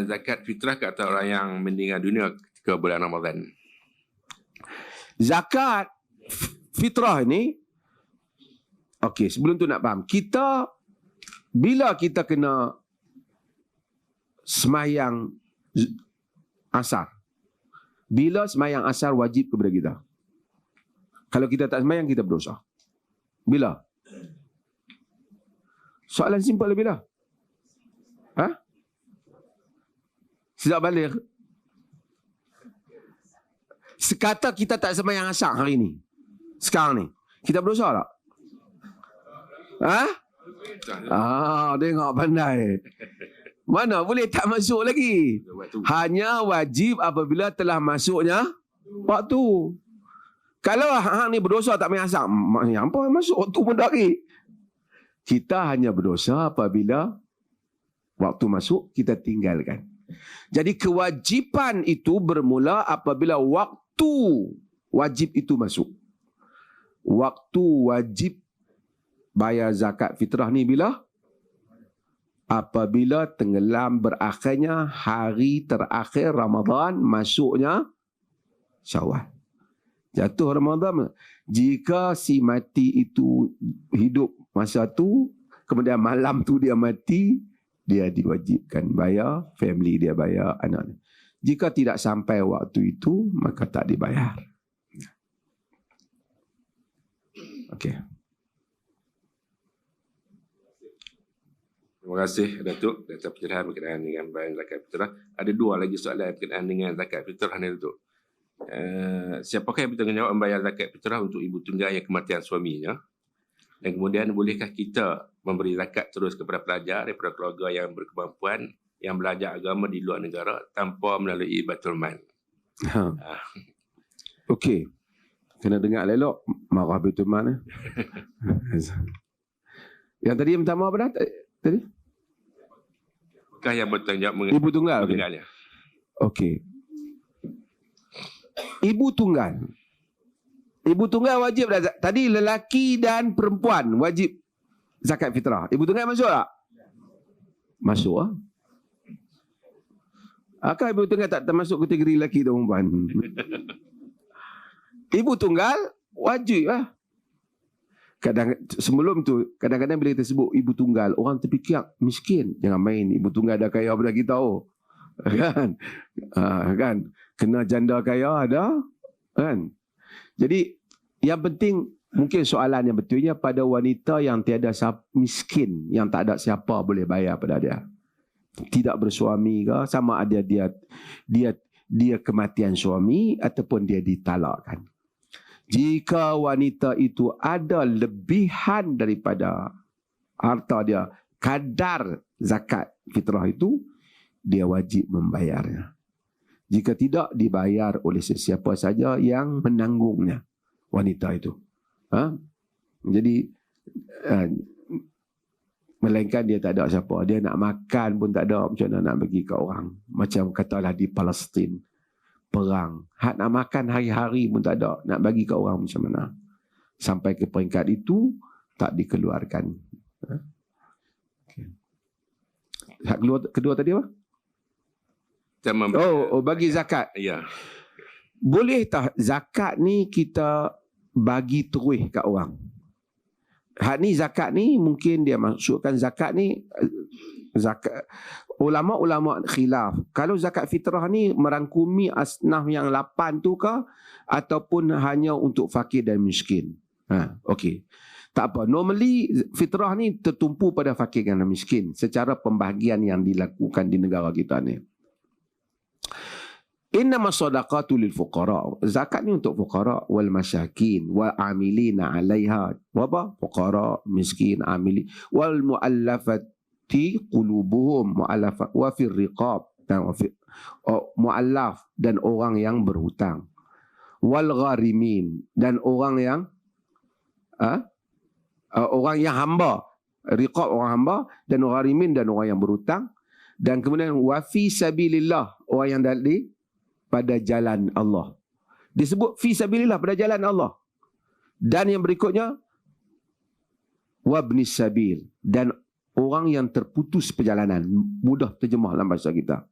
Zakat fitrah ke atas orang yang meninggal dunia ketika bulan Ramadan. Zakat fitrah ini, okey, sebelum tu nak faham. Bila kita kena semayang asar, bila semayang asar wajib kepada kita? Kalau kita tak semayang, kita berdosa. Bila? Soalan simple bila? Sejak balik. Sekata kita tak semayang asar hari ni, sekarang ni, kita berdosa tak? Tengok pandai. Mana boleh tak masuk lagi? Hanya wajib apabila telah masuknya waktu. Kalau hang ni berdosa tak main asar, maknanya apa masuk waktu pun tak lagi. Kita hanya berdosa apabila waktu masuk kita tinggalkan. Jadi kewajipan itu bermula apabila waktu wajib itu masuk. Waktu wajib bayar zakat fitrah ni bila? Apabila tenggelam berakhirnya hari terakhir Ramadan, masuknya Syawal. Jatuh Ramadan. Jika si mati itu hidup masa tu, kemudian malam tu dia mati, dia diwajibkan bayar, family dia bayar, anak. Jika tidak sampai waktu itu, maka tak dibayar. Okey. Terima kasih Datuk atas pencerahan berkenaan dengan bayar zakat fitrah. Ada dua lagi soalan berkenaan dengan zakat fitrah ni Datuk. Siapakah yang bertanggungjawab membayar zakat fitrah untuk ibu tunggal yang kematian suaminya? Dan kemudian bolehkah kita memberi zakat terus kepada pelajar daripada keluarga yang berkemampuan yang belajar agama di luar negara tanpa melalui Baitul Mal? Okey. Kena dengar elok marah Baitul Mal. Yang tadi yang pertama apa dah? Tadi? Apakah yang bertanggungjawab ibu tunggal? Okey. Ibu tunggal. Ibu tunggal wajib dah. Tadi lelaki dan perempuan wajib zakat fitrah. Ibu tunggal masuk tak? Masuk ah. Akak ibu tunggal tak termasuk kategori lelaki dan perempuan? Ibu tunggal wajib lah. Sebelum tu, kadang-kadang bila kita sebut ibu tunggal, orang terfikir miskin. Jangan main, ibu tunggal dah kaya pada kita. Kan? Kan? Kena janda kaya ada. Kan? Jadi, yang penting, mungkin soalan yang betulnya pada wanita yang tiada miskin, yang tak ada siapa boleh bayar pada dia. Tidak bersuami ke, sama ada dia kematian suami ataupun dia ditalakkan. Jika wanita itu ada lebihan daripada harta dia, kadar zakat fitrah itu, dia wajib membayarnya. Jika tidak, dibayar oleh sesiapa saja yang menanggungnya, wanita itu. Jadi, melainkan dia tak ada siapa. Dia nak makan pun tak ada, macam mana nak bagi ke orang. Macam katalah di Palestin, perang. Hak nak makan hari-hari pun tak ada. Nak bagi ke orang macam mana. Sampai ke peringkat itu, tak dikeluarkan. Hak kedua tadi apa? Bagi zakat. Ya. Boleh tak zakat ni kita bagi terus kat orang? Hak ni zakat ni mungkin dia masukkan zakat ni zakat. Ulama-ulama khilaf. Kalau zakat fitrah ni merangkumi asnaf yang 8 tu ke ataupun hanya untuk fakir dan miskin? Okey. Tak apa. Normally fitrah ni tertumpu pada fakir dan miskin secara pembahagian yang dilakukan di negara kita ni. Innama sadaqatu lil fuqara. Zakat ni untuk fuqara wal masyakin wal amilina 'alaiha. Apa? Fuqara, miskin, amili wal muallafati qulubuhum, muallafat wa fir riqab, dan muallaf dan orang yang berhutang. Wal gharimin dan orang yang orang yang hamba. Riqab orang hamba, dan gharimin dan orang yang berhutang. Dan kemudian wa fi sabilillah, orang yang pada jalan Allah. Disebut fi sabilillah, pada jalan Allah. Dan yang berikutnya wabnis sabil, dan orang yang terputus perjalanan. Mudah terjemah dalam bahasa kita.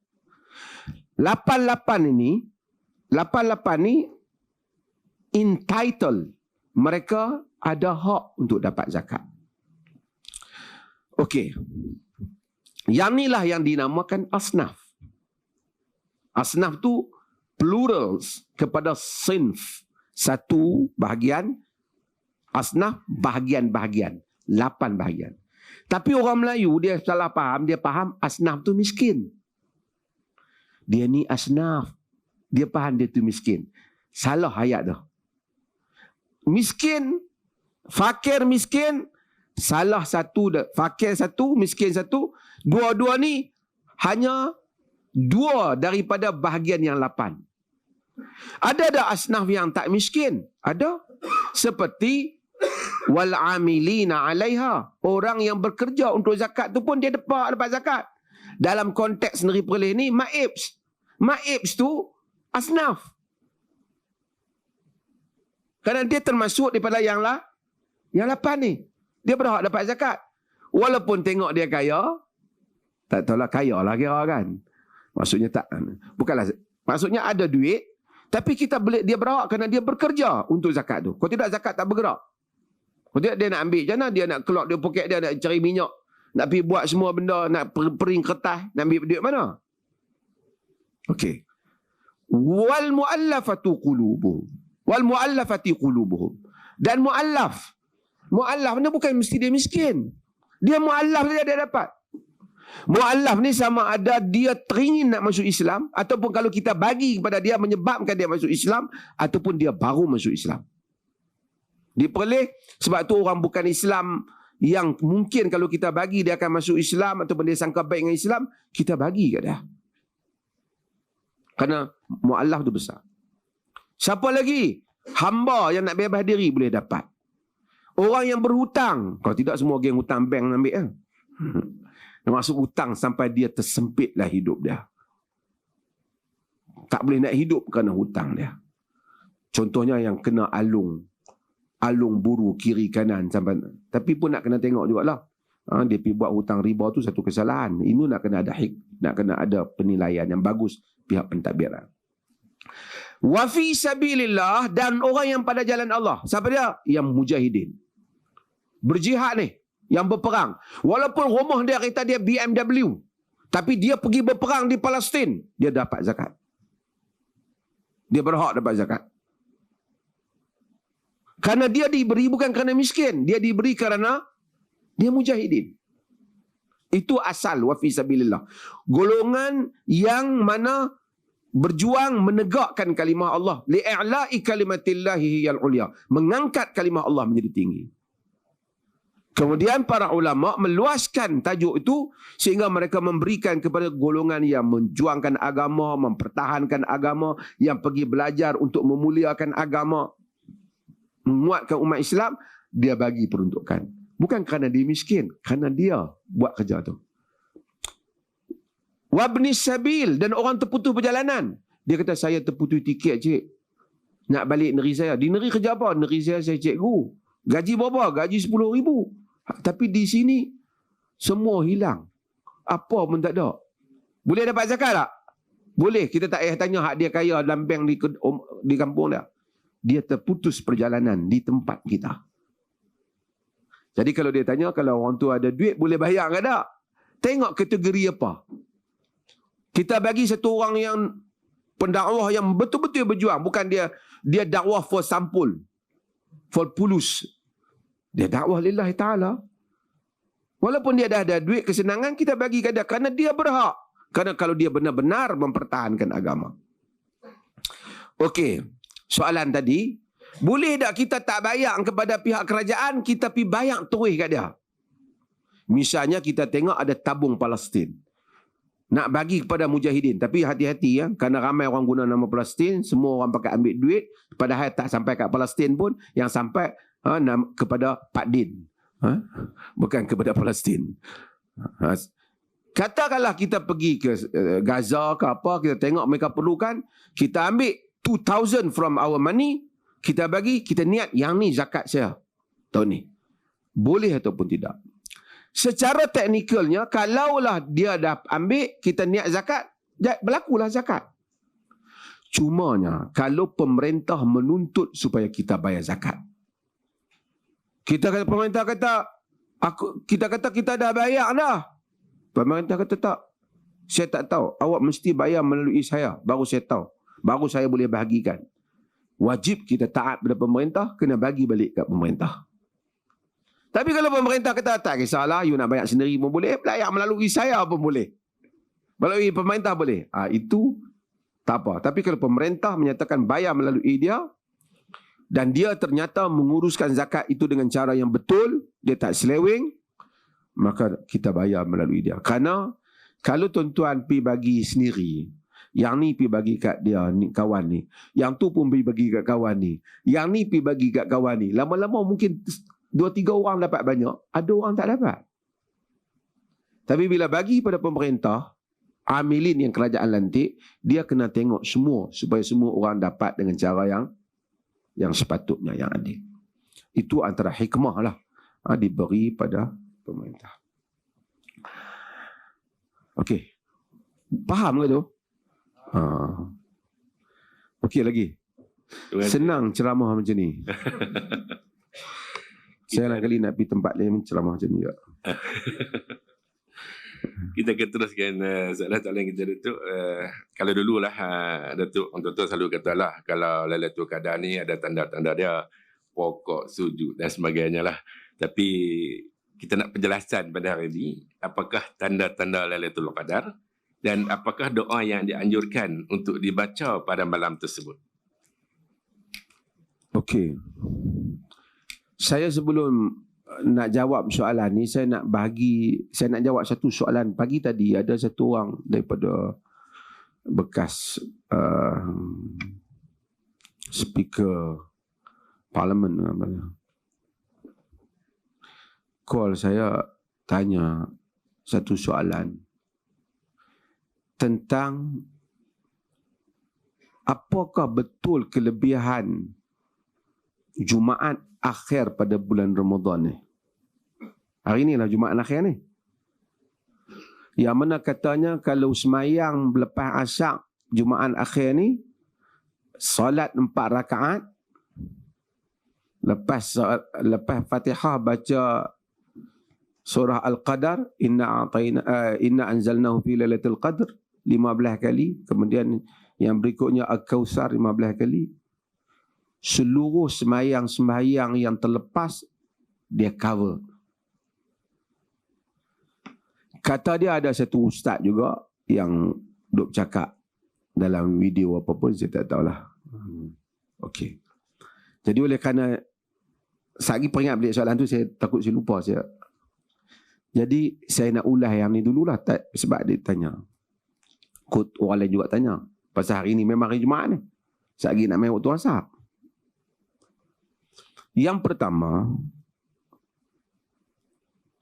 88 ni entitled. Mereka ada hak untuk dapat zakat. Okey. Yang inilah yang dinamakan asnaf. Asnaf tu plurals kepada sinf. Satu bahagian. Asnaf bahagian-bahagian. 8 bahagian. Tapi orang Melayu dia salah faham. Dia faham asnaf tu miskin. Dia ni asnaf. Dia faham dia tu miskin. Salah ayat tu. Miskin, fakir miskin, salah satu, fakir satu, miskin satu. Dua-dua ni hanya 2 daripada bahagian yang 8. Ada asnaf yang tak miskin? Ada. Seperti wal amilina 'alaiha. Orang yang bekerja untuk zakat tu pun dia dapat zakat. Dalam konteks negeri Perlis ni maibs. Maibs tu asnaf. Kerana dia termasuk daripada yang 8 ni. Dia berhak dapat zakat. Walaupun tengok dia kaya, tak tahulah kaya lah kira kan. Maksudnya tak, bukanlah, maksudnya ada duit, tapi dia berhak kerana dia bekerja untuk zakat tu. Kalau tidak zakat tak bergerak. Kalau tidak dia nak ambil macam mana? Dia nak keluar dia poket dia, nak cari minyak, nak pergi buat semua benda, nak pering kertas, nak ambil duit mana? Okey. Wal mu'allafatu qulubuhum. Wal mu'allafati qulubuhum. Dan mu'allaf ni bukan mesti dia miskin. Dia mu'allaf dia dapat. Mu'allaf ni sama ada dia teringin nak masuk Islam, ataupun kalau kita bagi kepada dia menyebabkan dia masuk Islam, ataupun dia baru masuk Islam. Di Perlis, sebab tu orang bukan Islam yang mungkin kalau kita bagi dia akan masuk Islam, ataupun dia sangka baik dengan Islam, kita bagi kat dia. Kerana mu'allaf tu besar. Siapa lagi? Hamba yang nak bebas diri boleh dapat. Orang yang berhutang. Kalau tidak semua geng hutang bank ambil kan. Masuk hutang sampai dia tersempitlah hidup dia. Tak boleh nak hidup kerana hutang dia. Contohnya yang kena alung buru kiri kanan sampai, tapi pun nak kena tengok jugalah. Dia pergi buat hutang riba tu satu kesalahan. Ini nak kena ada penilaian yang bagus pihak pentadbiran. Wa fi sabilillah, dan orang yang pada jalan Allah. Siapa dia? Yang mujahidin. Berjihad ni, yang berperang. Walaupun rumah dia kata dia BMW, tapi dia pergi berperang di Palestin, dia dapat zakat. Dia berhak dapat zakat. Kerana dia diberi bukan kerana miskin, dia diberi kerana dia mujahidin. Itu asal wa fi sabilillah. Golongan yang mana berjuang menegakkan kalimah Allah, li'i'la'i kalimatillahi hiyal ulya, mengangkat kalimah Allah menjadi tinggi. Kemudian para ulama meluaskan tajuk itu sehingga mereka memberikan kepada golongan yang menjuangkan agama, mempertahankan agama, yang pergi belajar untuk memuliakan agama, menguatkan umat Islam, dia bagi peruntukan. Bukan kerana dia miskin, kerana dia buat kerja tu. Wabnis sabil, dan orang terputus perjalanan. Dia kata, saya terputus tiket cik, nak balik negeri saya. Di negeri kerja apa? Negeri saya cikgu. Gaji berapa? Gaji 10,000. Tapi di sini semua hilang. Apa pun tak ada. Boleh dapat zakat tak? Boleh. Kita tak payah tanya hak dia kaya dalam bank di kampung dia. Dia terputus perjalanan di tempat kita. Jadi kalau dia tanya, kalau orang tu ada duit boleh bayar ke tak? Tengok kategori apa. Kita bagi satu orang yang pendakwah yang betul-betul berjuang. Bukan dia dakwah for sampul, for pulus. Dia dakwah lillahi ta'ala. Walaupun dia dah ada duit, kesenangan, kita bagi ke dia. Kerana dia berhak. Kerana kalau dia benar-benar mempertahankan agama. Okey. Soalan tadi. Boleh tak kita tak bayar kepada pihak kerajaan, kita pergi bayar terus kat dia? Misalnya kita tengok ada tabung Palestin. Nak bagi kepada mujahidin. Tapi hati-hati ya. Kerana ramai orang guna nama Palestin. Semua orang pakai ambil duit. Padahal tak sampai kat Palestin pun. Yang sampai kepada Pak Din. Bukan kepada Palestin. Katakanlah kita pergi ke Gaza ke apa. Kita tengok mereka perlukan. Kita ambil 2,000 from our money. Kita bagi. Kita niat yang ni zakat saya. Tahun ni. Boleh ataupun tidak. Secara teknikalnya, kalaulah dia dah ambil, kita niat zakat, berlakulah zakat. Cumanya, kalau pemerintah menuntut supaya kita bayar zakat, pemerintah kata, kita dah bayar dah. Pemerintah kata tak. Saya tak tahu. Awak mesti bayar melalui saya. Baru saya tahu. Baru saya boleh bahagikan. Wajib kita taat pada pemerintah, kena bagi balik kat pemerintah. Tapi kalau pemerintah kata, tak kisahlah, you nak bayar sendiri pun boleh, bayar melalui saya pun boleh. Melalui pemerintah boleh. Itu tak apa. Tapi kalau pemerintah menyatakan bayar melalui dia, dan dia ternyata menguruskan zakat itu dengan cara yang betul, dia tak seleweng, maka kita bayar melalui dia. Kerana kalau tuan-tuan pergi bagi sendiri, yang ni pergi bagi kat dia, ni kawan ni, yang tu pun pergi bagi kat kawan ni, yang ni pergi bagi kat kawan ni, lama-lama mungkin 2-3 orang dapat banyak, ada orang tak dapat. Tapi bila bagi pada pemerintah, amilin yang kerajaan lantik, dia kena tengok semua supaya semua orang dapat dengan cara yang sepatutnya, yang adil. Itu antara hikmah lah diberi pada pemerintah. Okey. Faham ke tu? Okey lagi. Senang ceramah macam ni. Saya lain kali nak pergi tempat lain ceramah macam ni juga. Kita akan teruskan soalan kita, Datuk. Kalau dululah Datuk, orang tua selalu kata lah, kalau Lailatul Qadar ni ada tanda-tanda dia, pokok, sujud dan sebagainya lah. Tapi kita nak penjelasan pada hari ini, apakah tanda-tanda Lailatul Qadar dan apakah doa yang dianjurkan untuk dibaca pada malam tersebut. Okey. Saya sebelum nak jawab soalan ni, saya nak jawab satu soalan. Pagi tadi ada satu orang daripada bekas speaker parlimen, call saya, tanya satu soalan tentang apakah betul kelebihan Jumaat akhir pada bulan Ramadan ni. Hari ni lah Jumaat akhir ni. Yang mana katanya kalau semayang lepas asar Jumaat akhir ni, solat 4 rakaat, lepas Fatihah baca surah Al-Qadar, inna anzalnahu fi lailatul qadr 15 kali, kemudian yang berikutnya Al-Kautsar 15 kali. Seluruh sembahyang yang terlepas dia cover. Kata dia ada satu ustaz juga yang duk cakap dalam video apa pun, saya tak tahulah. Okey. Jadi oleh kerana saya lagi peringat balik soalan tu, saya takut saya lupa saya. Jadi saya nak ulas yang ni dululah, sebab dia tanya. Orang lain juga tanya. Pasal hari ni memang hari Jumaat ni. Saya lagi nak main waktu asar. Yang pertama,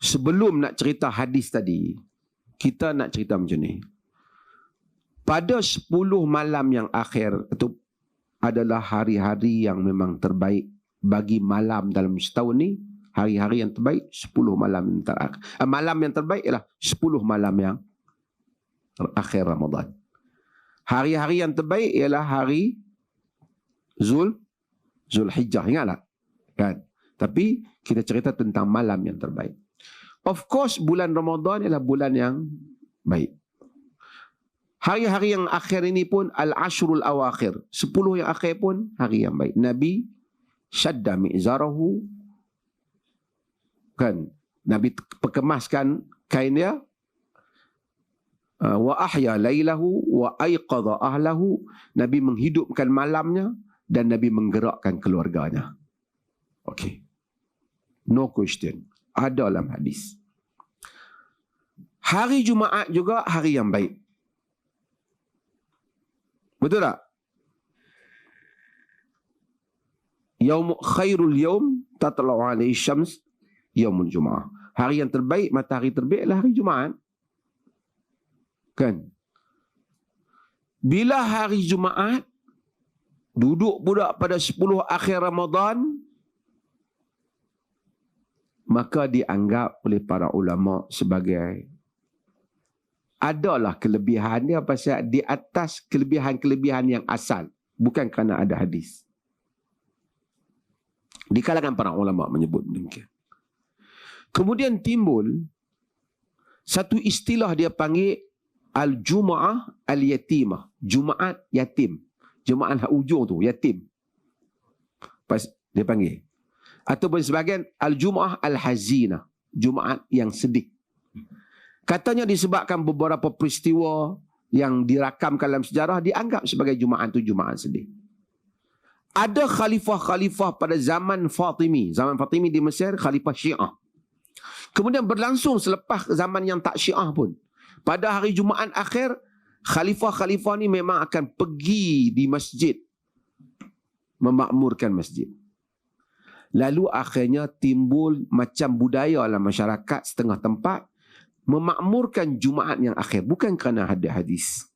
sebelum nak cerita hadis tadi, kita nak cerita macam ni. Pada 10 malam yang akhir itu adalah hari-hari yang memang terbaik bagi malam dalam setahun ni. Hari-hari yang terbaik 10 malam yang terakhir. Malam yang terbaik ialah 10 malam yang akhir Ramadan. Hari-hari yang terbaik ialah hari Zulhijjah, ingatlah kan? Tapi kita cerita tentang malam yang terbaik. Of course bulan Ramadan ialah bulan yang baik. Hari-hari yang akhir ini pun al-ashrul awakhir, 10 yang akhir pun hari yang baik. Nabi syadda mi'zarahu, kan? Nabi perkemaskan kain dia, wa ahya lailahu wa aiqadha ahlahu. Nabi menghidupkan malamnya dan Nabi menggerakkan keluarganya. Okey. No question. Ada dalam hadis. Hari Jumaat juga hari yang baik. Betul tak? Khairul yaum tatla'u alaihi syams yaumul Jumaah. Hari yang terbaik, matahari terbit adalah hari Jumaat. Kan? Bila hari Jumaat duduk pula pada 10 akhir Ramadan, maka dianggap oleh para ulama sebagai adalah kelebihan dia pasal di atas kelebihan-kelebihan yang asal, bukan kerana ada hadis. Di kalangan para ulama menyebut demikian. Kemudian timbul satu istilah dia panggil al-Jum'ah al-Yatimah. Jumaat yatim. Jumaat ujung tu, yatim. Pas dia panggil. Ataupun sebagian al-Jum'ah al-Hazinah. Jumaat yang sedih. Katanya disebabkan beberapa peristiwa yang dirakamkan dalam sejarah dianggap sebagai Jumaat itu Jumaat sedih. Ada khalifah-khalifah pada zaman Fatimi. Zaman Fatimi di Mesir, khalifah Syiah. Kemudian berlangsung selepas zaman yang tak Syiah pun. Pada hari Jumaat akhir, khalifah-khalifah ni memang akan pergi di masjid. Memakmurkan masjid. Lalu akhirnya timbul macam budaya dalam masyarakat setengah tempat. Memakmurkan Jumaat yang akhir. Bukan kerana ada hadis.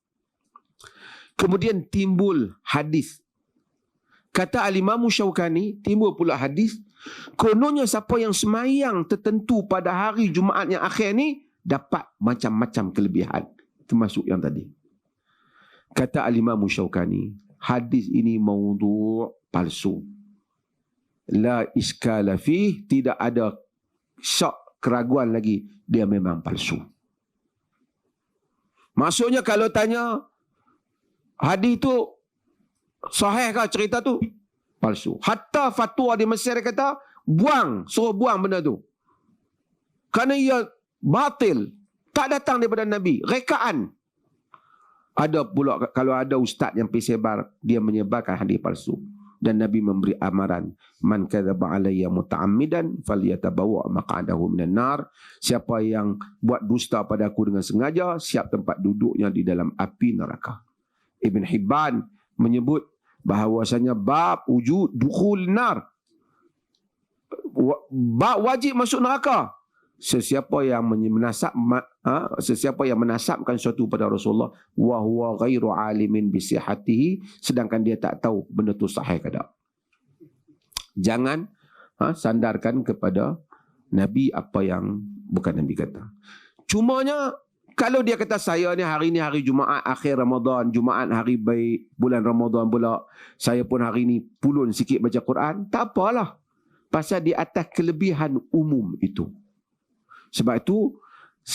Kemudian timbul hadis. Kata Al-Imam Syaukani, timbul pula hadis. Kononnya siapa yang semayang tertentu pada hari Jumaat yang akhir ni, dapat macam-macam kelebihan. Termasuk yang tadi. Kata Al-Imam Syaukani, hadis ini maudhu' palsu. La iskala fih, tidak ada syak keraguan lagi. Dia memang palsu. Maksudnya kalau tanya, hadis itu sahih kah cerita tu? Palsu. Hatta fatwa di Mesir kata, suruh buang benda tu. Kerana ia batil. Tak datang daripada Nabi. Rekaan. Ada pula, kalau ada ustaz yang pergi sebar, dia menyebarkan hadis palsu. Dan Nabi memberi amaran, man kadzaba alayya muta'ammidan falyatabawa maq'adahu minan nar. Siapa yang buat dusta pada aku dengan sengaja, siap tempat duduknya di dalam api neraka. Ibn Hibban menyebut bahawasanya bab wujud dukhul nar, bab wajib masuk neraka. Sesiapa yang menasabkan sesuatu pada Rasulullah wa huwa ghairu alimin bi sihhatihi, sedangkan dia tak tahu benda tu sahih ke tak. Jangan sandarkan kepada Nabi apa yang bukan Nabi kata. Cumanya kalau dia kata saya ni hari Jumaat akhir Ramadan, Jumaat hari baik bulan Ramadan pula, saya pun hari ni pulun sikit baca Quran, tak apalah. Pasal di atas kelebihan umum itu. Sebab itu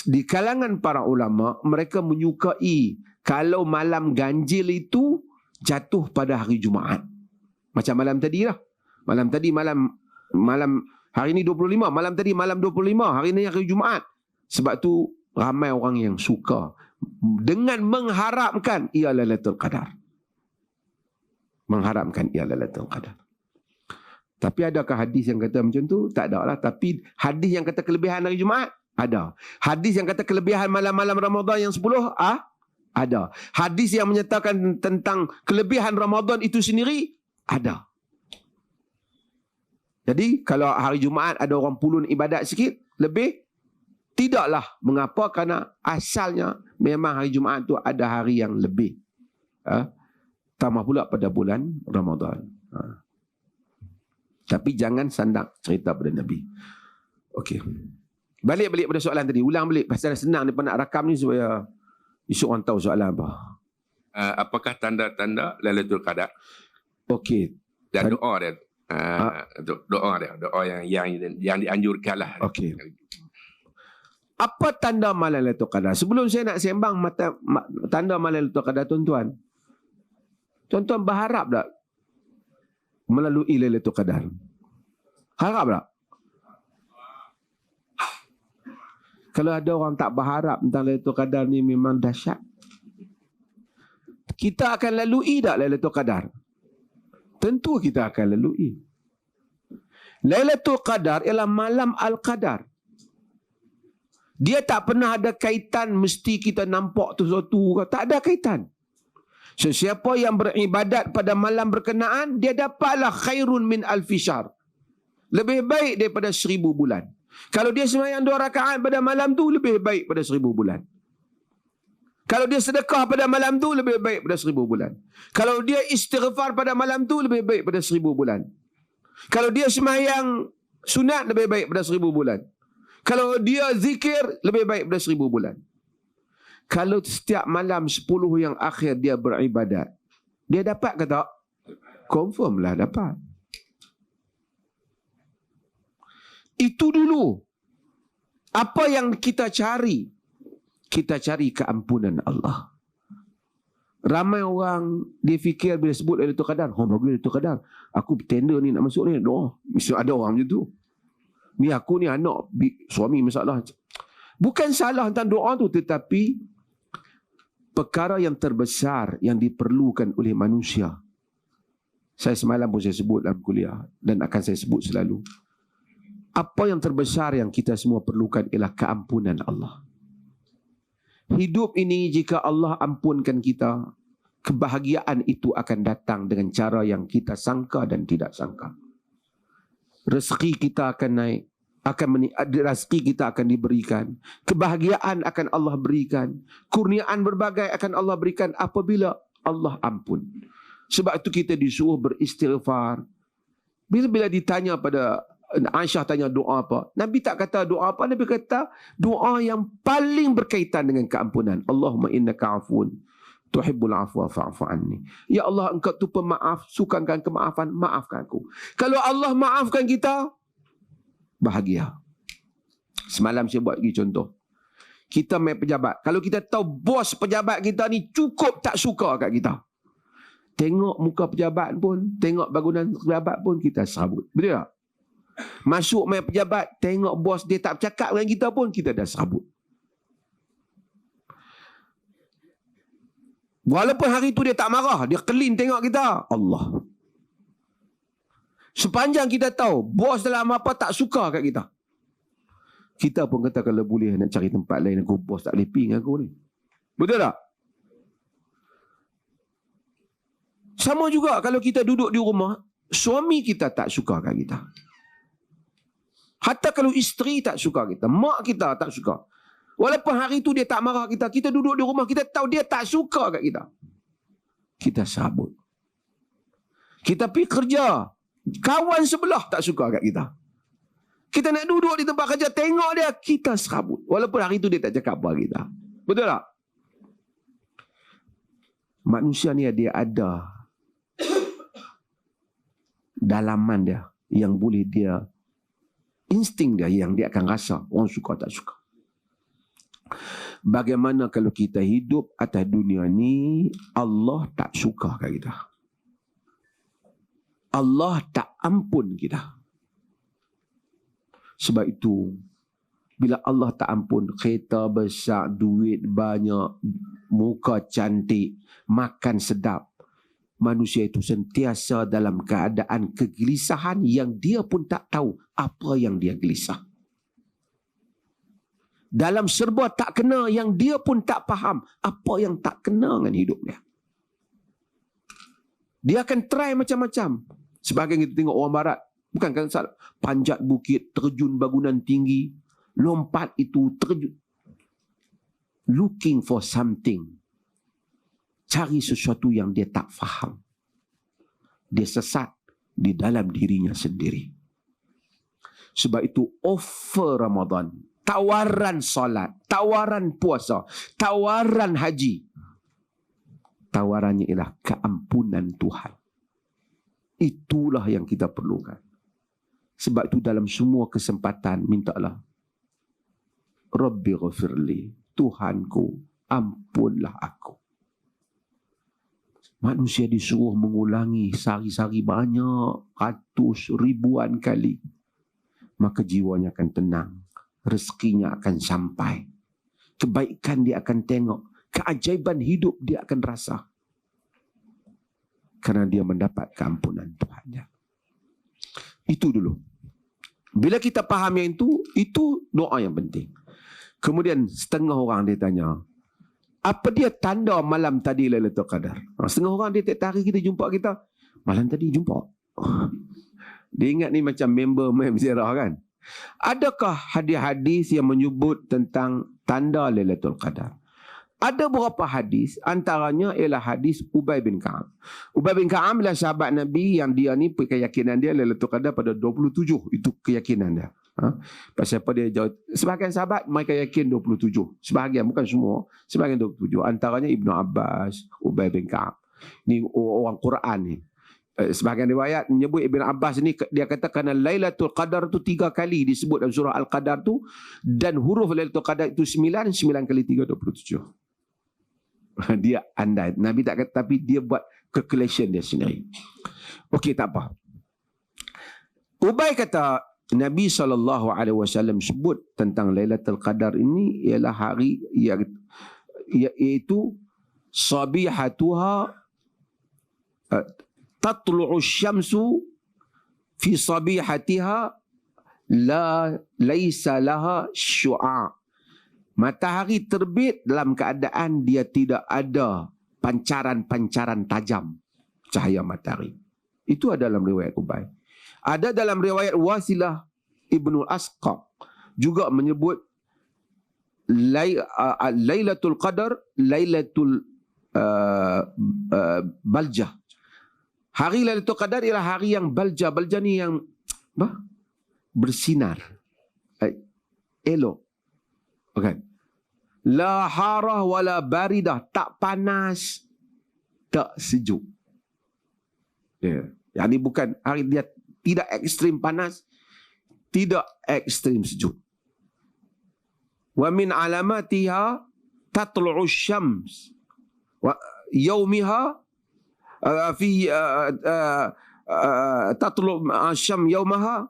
di kalangan para ulama, mereka menyukai kalau malam ganjil itu jatuh pada hari Jumaat. Macam malam tadi lah. Malam hari ni 25, malam tadi malam 25, hari ni hari Jumaat. Sebab tu ramai orang yang suka dengan mengharapkan ia Lailatul Qadar. Mengharapkan ia Lailatul Qadar. Tapi adakah hadis yang kata macam tu? Tak ada lah. Tapi hadis yang kata kelebihan hari Jumaat? Ada. Hadis yang kata kelebihan malam-malam Ramadan yang 10? Ada. Hadis yang menyatakan tentang kelebihan Ramadan itu sendiri? Ada. Jadi kalau hari Jumaat ada orang pulun ibadat sikit, lebih, tidaklah. Mengapa? Kerana asalnya memang hari Jumaat itu ada hari yang lebih. Tambah pula pada bulan Ramadan. Tapi jangan sandak cerita pada Nabi. Okey. Balik pada soalan tadi. Ulang balik. Pasal senang dia nak rakam ni supaya esok orang tahu soalan apa. Apakah tanda-tanda Lailatul Qadar? Okey. Dan doa dia. Doa yang dianjurkan lah. Okey. Apa tanda malam Lailatul Qadar? Sebelum saya nak sembang tanda malam Lailatul Qadar, tuan-tuan. Tuan-tuan berharap tak melalui Lailatul Qadar? Harap tak? Kalau ada orang tak berharap tentang Lailatul Qadar ni, memang dahsyat. Kita akan lalui tak Lailatul Qadar? Tentu kita akan lalui. Lailatul Qadar ialah malam Al-Qadar. Dia tak pernah ada kaitan mesti kita nampak tu sesuatu. Tak ada kaitan. Sesiapa yang beribadat pada malam berkenaan, dia dapatlah khairun min alfi syahr. Lebih baik daripada 1000 bulan. Kalau dia sembahyang 2 rakaat pada malam tu, lebih baik pada 1000 bulan. Kalau dia sedekah pada malam tu, lebih baik pada 1000 bulan. Kalau dia istighfar pada malam tu, lebih baik pada 1000 bulan. Kalau dia sembahyang Sunat lebih baik pada 1000 bulan. Kalau dia zikir, lebih baik pada 1000 bulan. Kalau setiap malam 10 yang akhir dia beribadat, dia dapat ke tak? Confirm lah dapat. Itu dulu. Apa yang kita cari? Kita cari keampunan Allah. Ramai orang dia fikir bila sebut Lailatul Qadar, oh bagus Lailatul Qadar, aku tender ni nak masuk ni, doa. Mesti ada orang macam tu. Ni aku ni anak suami masalah. Bukan salah tentang doa tu, tetapi perkara yang terbesar yang diperlukan oleh manusia. Saya semalam pun saya sebut dalam kuliah dan akan saya sebut selalu. Apa yang terbesar yang kita semua perlukan ialah keampunan Allah. Hidup ini jika Allah ampunkan kita, kebahagiaan itu akan datang dengan cara yang kita sangka dan tidak sangka. Rezeki kita akan naik, rezeki kita akan diberikan, kebahagiaan akan Allah berikan, kurniaan berbagai akan Allah berikan apabila Allah ampun. Sebab itu kita disuruh beristighfar. Bila ditanya pada Aisyah tanya doa apa? Nabi tak kata doa apa, Nabi kata doa yang paling berkaitan dengan keampunan. Allahumma innaka afun tuhibbul afwa fa'fu anni. Ya Allah, engkau tu pemaaf, sukakan kemaafan, maafkan aku. Kalau Allah maafkan kita, bahagia. Semalam saya buat lagi contoh. Kita main pejabat. Kalau kita tahu bos pejabat kita ni cukup tak suka kat kita, tengok muka pejabat pun, tengok bangunan pejabat pun kita serabut. Betul tak? Masuk main pejabat, tengok bos dia tak bercakap dengan kita pun, kita dah serabut. Walaupun hari tu dia tak marah, dia clean tengok kita, Allah. Sepanjang kita tahu bos dalam apa tak suka kat kita, kita pun kata kalau boleh nak cari tempat lain, aku bos tak boleh ping aku ni. Betul tak? Sama juga kalau kita duduk di rumah, suami kita tak suka kat kita. Hatta kalau isteri tak suka kita, mak kita tak suka. Walaupun hari tu dia tak marah kita, kita duduk di rumah, kita tahu dia tak suka kat kita, kita sabut. Kita pergi kerja, kawan sebelah tak suka kat kita, kita nak duduk di tempat kerja, tengok dia, kita serabut. Walaupun hari tu dia tak cakap apa kita. Betul tak? Manusia ni dia ada dalaman dia yang boleh dia, insting dia yang dia akan rasa orang suka tak suka. Bagaimana kalau kita hidup atas dunia ni, Allah tak suka kat kita, Allah tak ampun kita. Sebab itu bila Allah tak ampun, kereta besar, duit banyak, muka cantik, makan sedap, manusia itu sentiasa dalam keadaan kegelisahan yang dia pun tak tahu apa yang dia gelisah. Dalam serba tak kena yang dia pun tak faham apa yang tak kena dengan hidup dia. Dia akan try macam-macam. Sebahagian kita tengok orang barat, bukan kan salah, panjat bukit, terjun bangunan tinggi, lompat itu, terjun, looking for something, cari sesuatu yang dia tak faham. Dia sesat di dalam dirinya sendiri. Sebab itu offer Ramadan, tawaran salat, tawaran puasa, tawaran haji, tawarannya ialah keampunan Tuhan. Itulah yang kita perlukan. Sebab itu dalam semua kesempatan mintalah, Rabbi ghafirli, Tuhanku ampunlah aku. Manusia disuruh mengulangi sehari-hari banyak, ratus, ribuan kali, maka jiwanya akan tenang, rezekinya akan sampai, kebaikan dia akan tengok, keajaiban hidup dia akan rasa, kerana dia mendapat keampunan Tuhannya. Itu dulu. Bila kita faham yang itu doa yang penting. Kemudian setengah orang dia tanya, apa dia tanda malam tadi Lailatul Qadar? Setengah orang dia tiap hari kita jumpa kita, malam tadi jumpa. Dia ingat ni macam member main ziarah kan? Adakah hadis-hadis yang menyebut tentang tanda Lailatul Qadar? Ada beberapa hadis, antaranya ialah hadis Ubay bin Ka'ab. Ubay bin Ka'ab adalah sahabat Nabi yang dia ni keyakinan dia Lailatul Qadar pada 27. Itu keyakinan dia. Pasal apa dia jauh? Sebahagian sahabat mereka yakin 27. Sebahagian, bukan semua. Sebahagian 27. Antaranya Ibnu Abbas, Ubay bin Ka'ab. Ni orang Quran ni. Sebahagian riwayat menyebut Ibn Abbas ni, dia kata kerana Lailatul Qadar tu 3 kali disebut dalam surah Al-Qadar tu, dan huruf Lailatul Qadar itu 9 kali 3, 27. Dia andai. Nabi tak kata, tapi dia buat calculation dia sendiri. Okey, tak apa. Ubay kata, Nabi SAW sebut tentang Lailatul Qadar ini ialah hari iaitu sabihatuha tatlu'u syamsu fi sabihatiha laisa laha syu'a. Matahari terbit dalam keadaan dia tidak ada pancaran-pancaran tajam cahaya matahari. Itu ada dalam riwayat Ubay. Ada dalam riwayat Wasilah Ibnu Asqa juga menyebut Lailatul Qadar, Lailatul Baljah. Hari Lailatul Qadar ialah hari yang baljah. Baljah ni yang bersinar, elok. Okay. La harah wala baridah, tak panas, tak sejuk. Yang ni bukan hari dia tidak ekstrim panas, tidak ekstrim sejuk. Wa min alamatiha tatlu'u syams wa yaumiha fi tatlu' syam yaumaha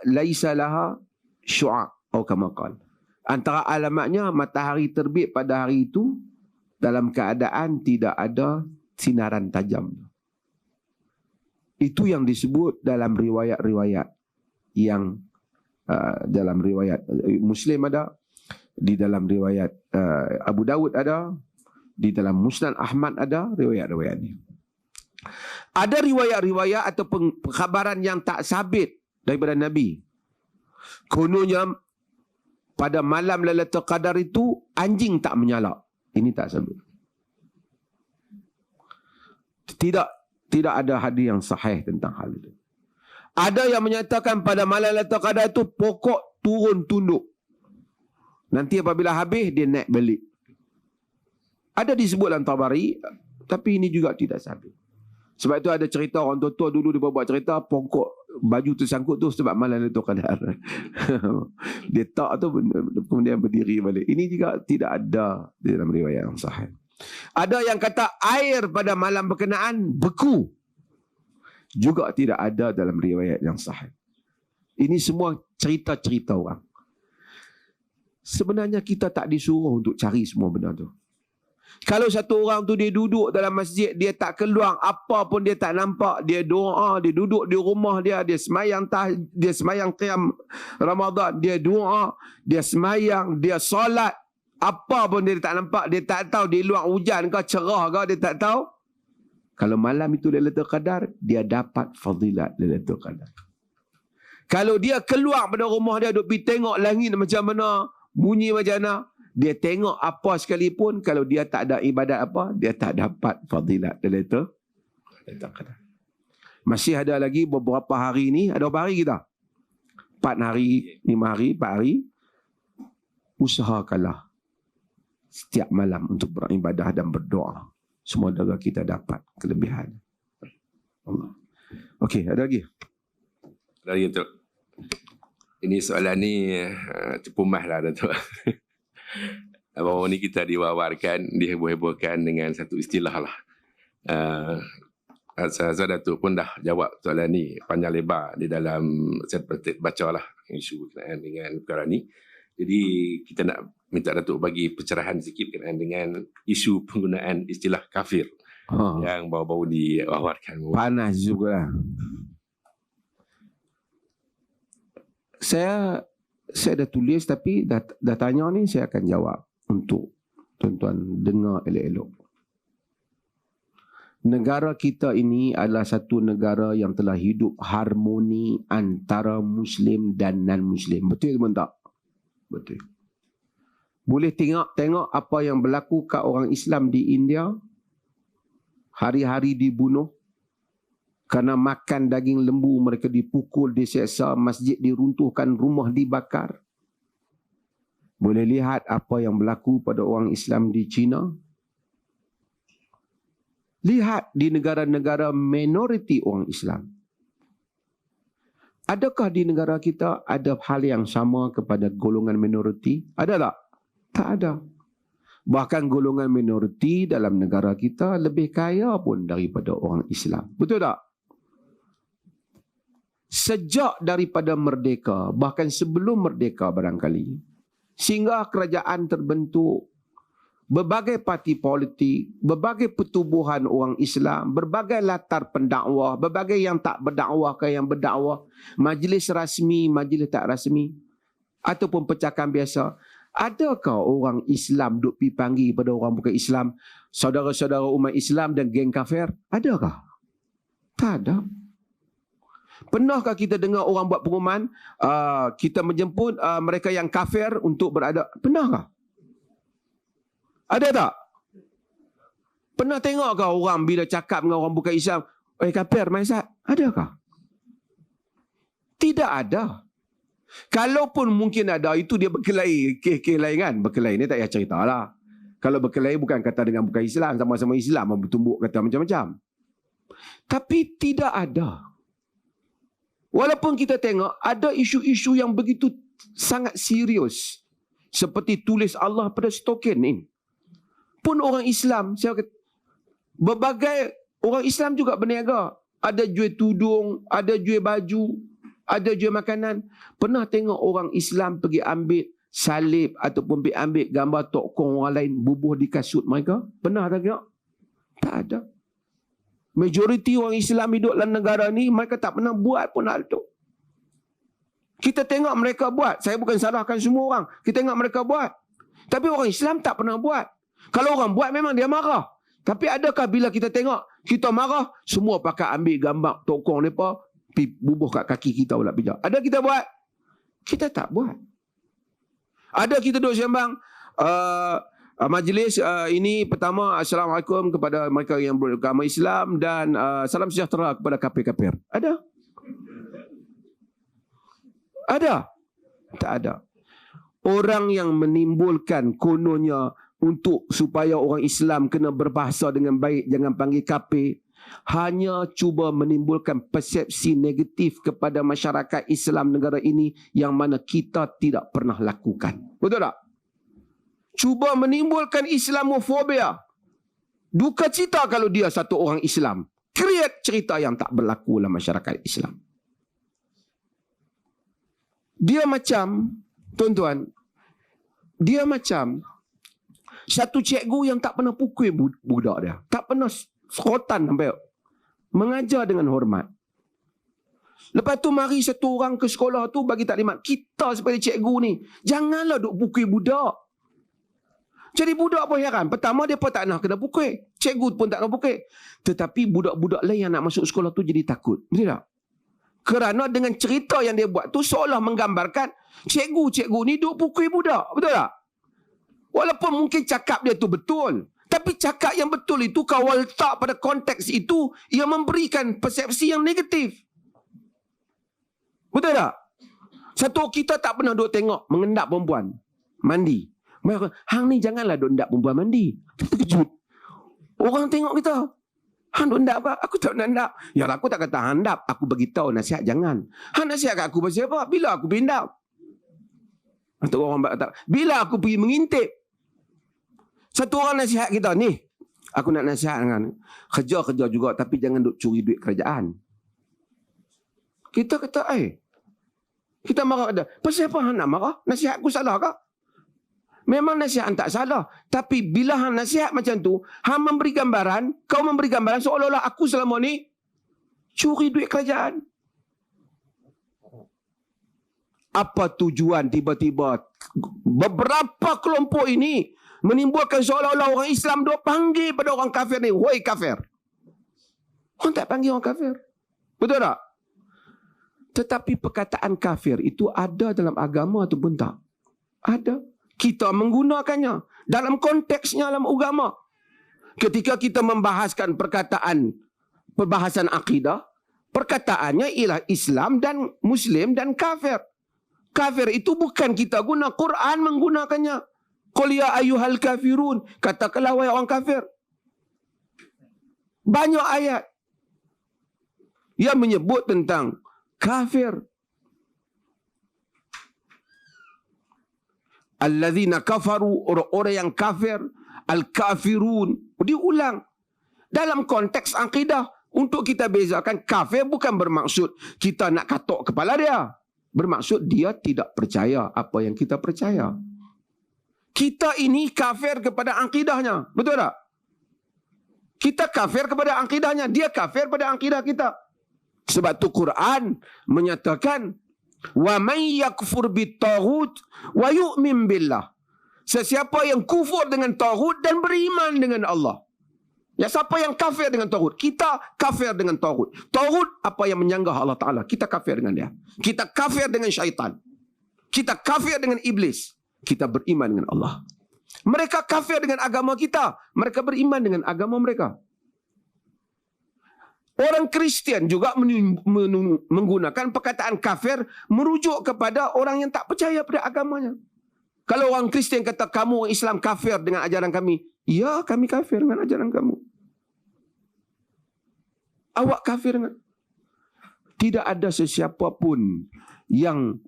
laisa laha syu'a atau kama qala. Antara alamatnya matahari terbit pada hari itu dalam keadaan tidak ada sinaran tajam. Itu yang disebut dalam riwayat-riwayat yang dalam riwayat Muslim ada, di dalam riwayat Abu Dawud ada, di dalam Musnad Ahmad ada riwayat-riwayat ini. Ada riwayat-riwayat atau khabaran yang tak sabit daripada Nabi. Kononnya pada malam Lailatul Qadar itu anjing tak menyala. Ini tak sabit. Tidak ada hadis yang sahih tentang hal itu. Ada yang menyatakan pada malam Lailatul Qadar itu pokok turun tunduk. Nanti apabila habis dia naik balik. Ada disebut dalam Tabari, tapi ini juga tidak sabit. Sebab itu ada cerita orang tua dulu dia buat cerita pokok baju tersangkut tu sebab malam Lailatul Qadar. Dia tak tu kemudian berdiri balik. Ini juga tidak ada di dalam riwayat yang sahih. Ada yang kata air pada malam berkenaan beku. Juga tidak ada dalam riwayat yang sahih. Ini semua cerita-cerita orang. Sebenarnya kita tak disuruh untuk cari semua benda tu. Kalau satu orang tu dia duduk dalam masjid, dia tak keluar, apa pun dia tak nampak, dia doa, dia duduk di rumah dia semayang dia semayang qiyam Ramadan, dia doa, dia semayang, dia solat, apa pun dia tak nampak, dia tak tahu di luar hujan ke cerah ke, dia tak tahu. Kalau malam itu Lailatul Qadar, dia dapat fadilat Lailatul Qadar. Kalau dia keluar pada rumah dia, duk pergi tengok langit macam mana, bunyi macam mana, dia tengok apa sekalipun, kalau dia tak ada ibadat apa, dia tak dapat fadilat Lailatul Qadar. Masih ada lagi beberapa hari ni, ada berapa hari kita? 4 hari, 5 hari, 4 hari. Usahakanlah setiap malam untuk beribadah dan berdoa. Semoga kita dapat kelebihan Allah. Okey, ada lagi? Ada lagi Datuk. Ini soalan ni terpumah lah Datuk. Baru ni kita diwawarkan, diheboh-hebohkan dengan satu istilah lah. Saya Datuk pun dah jawab soalan ni panjang lebar di dalam, saya baca lah isu berkenaan dengan perkara ni. Jadi kita nak minta Datuk bagi pencerahan sikit berkenaan dengan isu penggunaan istilah kafir yang baru-baru diwawarkan. Panas juga. Saya dah tulis, tapi dah tanya ni saya akan jawab untuk tuan-tuan dengar elok-elok. Negara kita ini adalah satu negara yang telah hidup harmoni antara Muslim dan non-Muslim. Betul atau tak? Betul. Boleh tengok apa yang berlaku kat orang Islam di India. Hari-hari dibunuh. Kerana makan daging lembu, mereka dipukul, diseksa, masjid diruntuhkan, rumah dibakar. Boleh lihat apa yang berlaku pada orang Islam di China. Lihat di negara-negara minoriti orang Islam. Adakah di negara kita ada hal yang sama kepada golongan minoriti? Ada tak? Tak ada. Bahkan golongan minoriti dalam negara kita lebih kaya pun daripada orang Islam. Betul tak? Sejak daripada merdeka, bahkan sebelum merdeka barangkali, sehingga kerajaan terbentuk, berbagai parti politik, berbagai pertubuhan orang Islam, berbagai latar pendakwah, berbagai yang tak berdakwah ke yang berdakwah, majlis rasmi, majlis tak rasmi, ataupun percakapan biasa. Adakah orang Islam duk pergi panggil pada orang bukan Islam, saudara-saudara umat Islam dan geng kafir? Adakah? Tak ada. Pernahkah kita dengar orang buat pengumuman, kita menjemput mereka yang kafir untuk beradab? Pernahkah? Ada tak? Pernah tengok orang bila cakap dengan orang bukan Islam, kafir, Maizat? Adakah? Tidak ada. Kalaupun mungkin ada, itu dia berkelahi. Kes-kes kan? Berkelahi ni tak payah cerita lah. Kalau berkelahi bukan kata dengan bukan Islam, sama-sama Islam, bertumbuk kata macam-macam. Tapi tidak ada. Walaupun kita tengok ada isu-isu yang begitu sangat serius, seperti tulis Allah pada stokin ini. Pun orang Islam, saya kata, berbagai orang Islam juga berniaga. Ada jual tudung, ada jual baju, ada jual makanan. Pernah tengok orang Islam pergi ambil salib ataupun pergi ambil gambar tokoh orang lain bubuh di kasut mereka? Pernah tak tengok? Tak ada. Majoriti orang Islam hidup dalam negara ni, mereka tak pernah buat pun hal tu. Kita tengok mereka buat. Saya bukan salahkan semua orang. Kita tengok mereka buat. Tapi orang Islam tak pernah buat. Kalau orang buat memang dia marah. Tapi adakah bila kita tengok, kita marah, semua pakai ambil gambar tokoh mereka, bubuh kat kaki kita pula pijak. Ada kita buat? Kita tak buat. Ada kita duduk sembang, majlis ini pertama, Assalamualaikum kepada mereka yang beragama Islam dan salam sejahtera kepada kafir-kafir. Ada? Ada? Tak ada. Orang yang menimbulkan kononnya untuk supaya orang Islam kena berbahasa dengan baik, jangan panggil kafir, hanya cuba menimbulkan persepsi negatif kepada masyarakat Islam negara ini yang mana kita tidak pernah lakukan. Betul tak? Cuba menimbulkan Islamofobia. Duka cita kalau dia satu orang Islam. Create cerita yang tak berlaku dalam masyarakat Islam. Dia macam, tuan-tuan, dia macam satu cikgu yang tak pernah pukul budak dia. Tak pernah serotan sampai. Mengajar dengan hormat. Lepas tu mari satu orang ke sekolah tu bagi taklimat. Kita sebagai cikgu ni, janganlah duk pukul budak. Jadi budak pun heran. Pertama dia pun tak nak kena pukul. Cikgu pun tak nak pukul. Tetapi budak-budak lain yang nak masuk sekolah tu jadi takut. Betul tak? Kerana dengan cerita yang dia buat tu seolah menggambarkan cikgu-cikgu ni duk pukul budak. Betul tak? Walaupun mungkin cakap dia tu betul. Tapi cakap yang betul itu kau letak pada konteks itu, ia memberikan persepsi yang negatif. Betul tak? Satu kita tak pernah duk tengok mengendap perempuan mandi. Mereka, hang ni janganlah duk endap perempuan mandi. Terkejut. Orang tengok kita. Hang duk endap apa? Aku tak nak endap. Ya aku tak kata hang endap. Aku beritahu nasihat jangan. Hang nasihat kat aku pasal apa? Bila aku pergi endap? Untuk orang tak. Bila aku pergi mengintip? Satu orang nasihat kita ni. Aku nak nasihat dengan kerja-kerja juga tapi jangan duk curi duit kerajaan. Kita kata, kita marah dia. Pasal apa hang nak marah? Nasihat aku salah kah? Memang nasihat tak salah. Tapi bila hang nasihat macam tu, hang memberi gambaran, kau memberi gambaran seolah-olah aku selama ni curi duit kerajaan. Apa tujuan tiba-tiba beberapa kelompok ini menimbulkan seolah-olah orang Islam duk panggil pada orang kafir ni, woi kafir. Orang tak panggil orang kafir. Betul tak? Tetapi perkataan kafir itu ada dalam agama ataupun tak? Ada. kita menggunakannya dalam konteksnya dalam agama. Ketika kita membahaskan perbahasan akidah, perkataannya ialah Islam dan Muslim dan kafir. Kafir itu bukan kita guna, Quran menggunakannya. Qul ya ayyuhal kafirun, katakanlah wahai orang kafir. Banyak ayat yang menyebut tentang kafir. Alladzina kafaru, orang-orang yang kafir, al-kafirun. Diulang dalam konteks akidah untuk kita bezakan. Kafir bukan bermaksud kita nak katok kepala dia. Bermaksud dia tidak percaya apa yang kita percaya. Kita ini kafir kepada akidahnya. Betul tak? Kita kafir kepada akidahnya. Dia kafir pada akidah kita. Sebab tu Quran menyatakan, wa may yakfur bit-taghut wa yu'min billah. Sesiapa yang kufur dengan taghut dan beriman dengan Allah. Ya, siapa yang kafir dengan taghut? Kita kafir dengan taghut. Taghut apa yang menyanggah Allah Ta'ala. Kita kafir dengan dia. Kita kafir dengan syaitan. Kita kafir dengan iblis. Kita beriman dengan Allah. Mereka kafir dengan agama kita. Mereka beriman dengan agama mereka. Orang Kristian juga menggunakan perkataan kafir merujuk kepada orang yang tak percaya pada agamanya. Kalau orang Kristian kata kamu Islam kafir dengan ajaran kami, ya kami kafir dengan ajaran kamu. Awak kafir dengan. Tidak ada sesiapa pun yang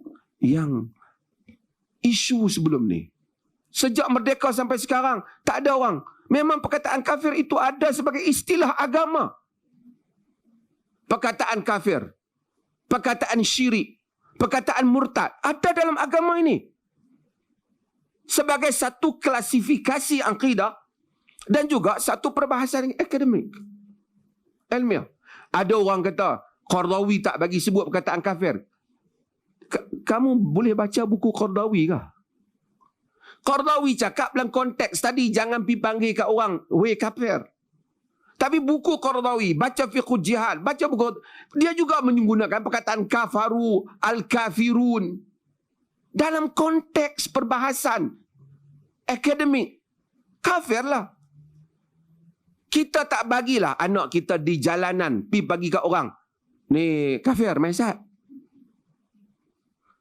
isu sebelum ni. Sejak merdeka sampai sekarang tak ada orang. Memang perkataan kafir itu ada sebagai istilah agama. Perkataan kafir, perkataan syirik, perkataan murtad ada dalam agama ini sebagai satu klasifikasi akidah dan juga satu perbahasan akademik, ilmiah. Ada orang kata Qardawi tak bagi sebut perkataan kafir. Kamu boleh baca buku Qardawi ke? Qardawi cakap dalam konteks tadi, jangan pergi panggil kat orang weh kafir. Tapi buku Qardawi, baca fiqh jihad, baca buku, dia juga menggunakan perkataan kafaru, al-kafirun dalam konteks perbahasan akademik. Kafirlah. Kita tak bagilah anak kita di jalanan pergi bagi kat orang, ni kafir, maisat.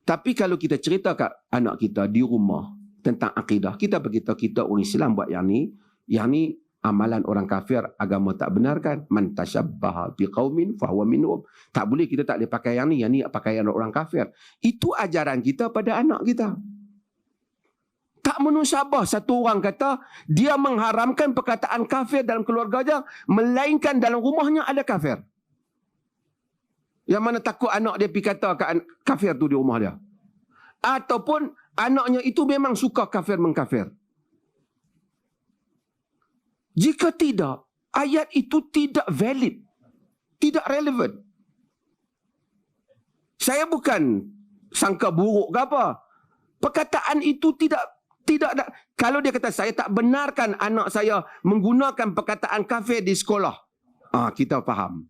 Tapi kalau kita cerita kat anak kita di rumah tentang akidah, kita beritahu kita orang Islam buat yang ni amalan orang kafir, agama tak benarkan. Man tashabbaha biqaumin fahuwa minhum. Tak boleh, kita tak boleh pakai yang ni pakaian orang kafir. Itu ajaran kita pada anak kita. Tak menusabah satu orang kata dia mengharamkan perkataan kafir dalam keluarganya, melainkan dalam rumahnya ada kafir. Yang mana takut anak dia pergi kata kafir tu di rumah dia. Ataupun anaknya itu memang suka kafir mengkafir. Jika tidak, ayat itu tidak valid, tidak relevan. Saya bukan sangka buruk ke apa. Perkataan itu tidak ada. Kalau dia kata saya tak benarkan anak saya menggunakan perkataan kafir di sekolah, kita faham.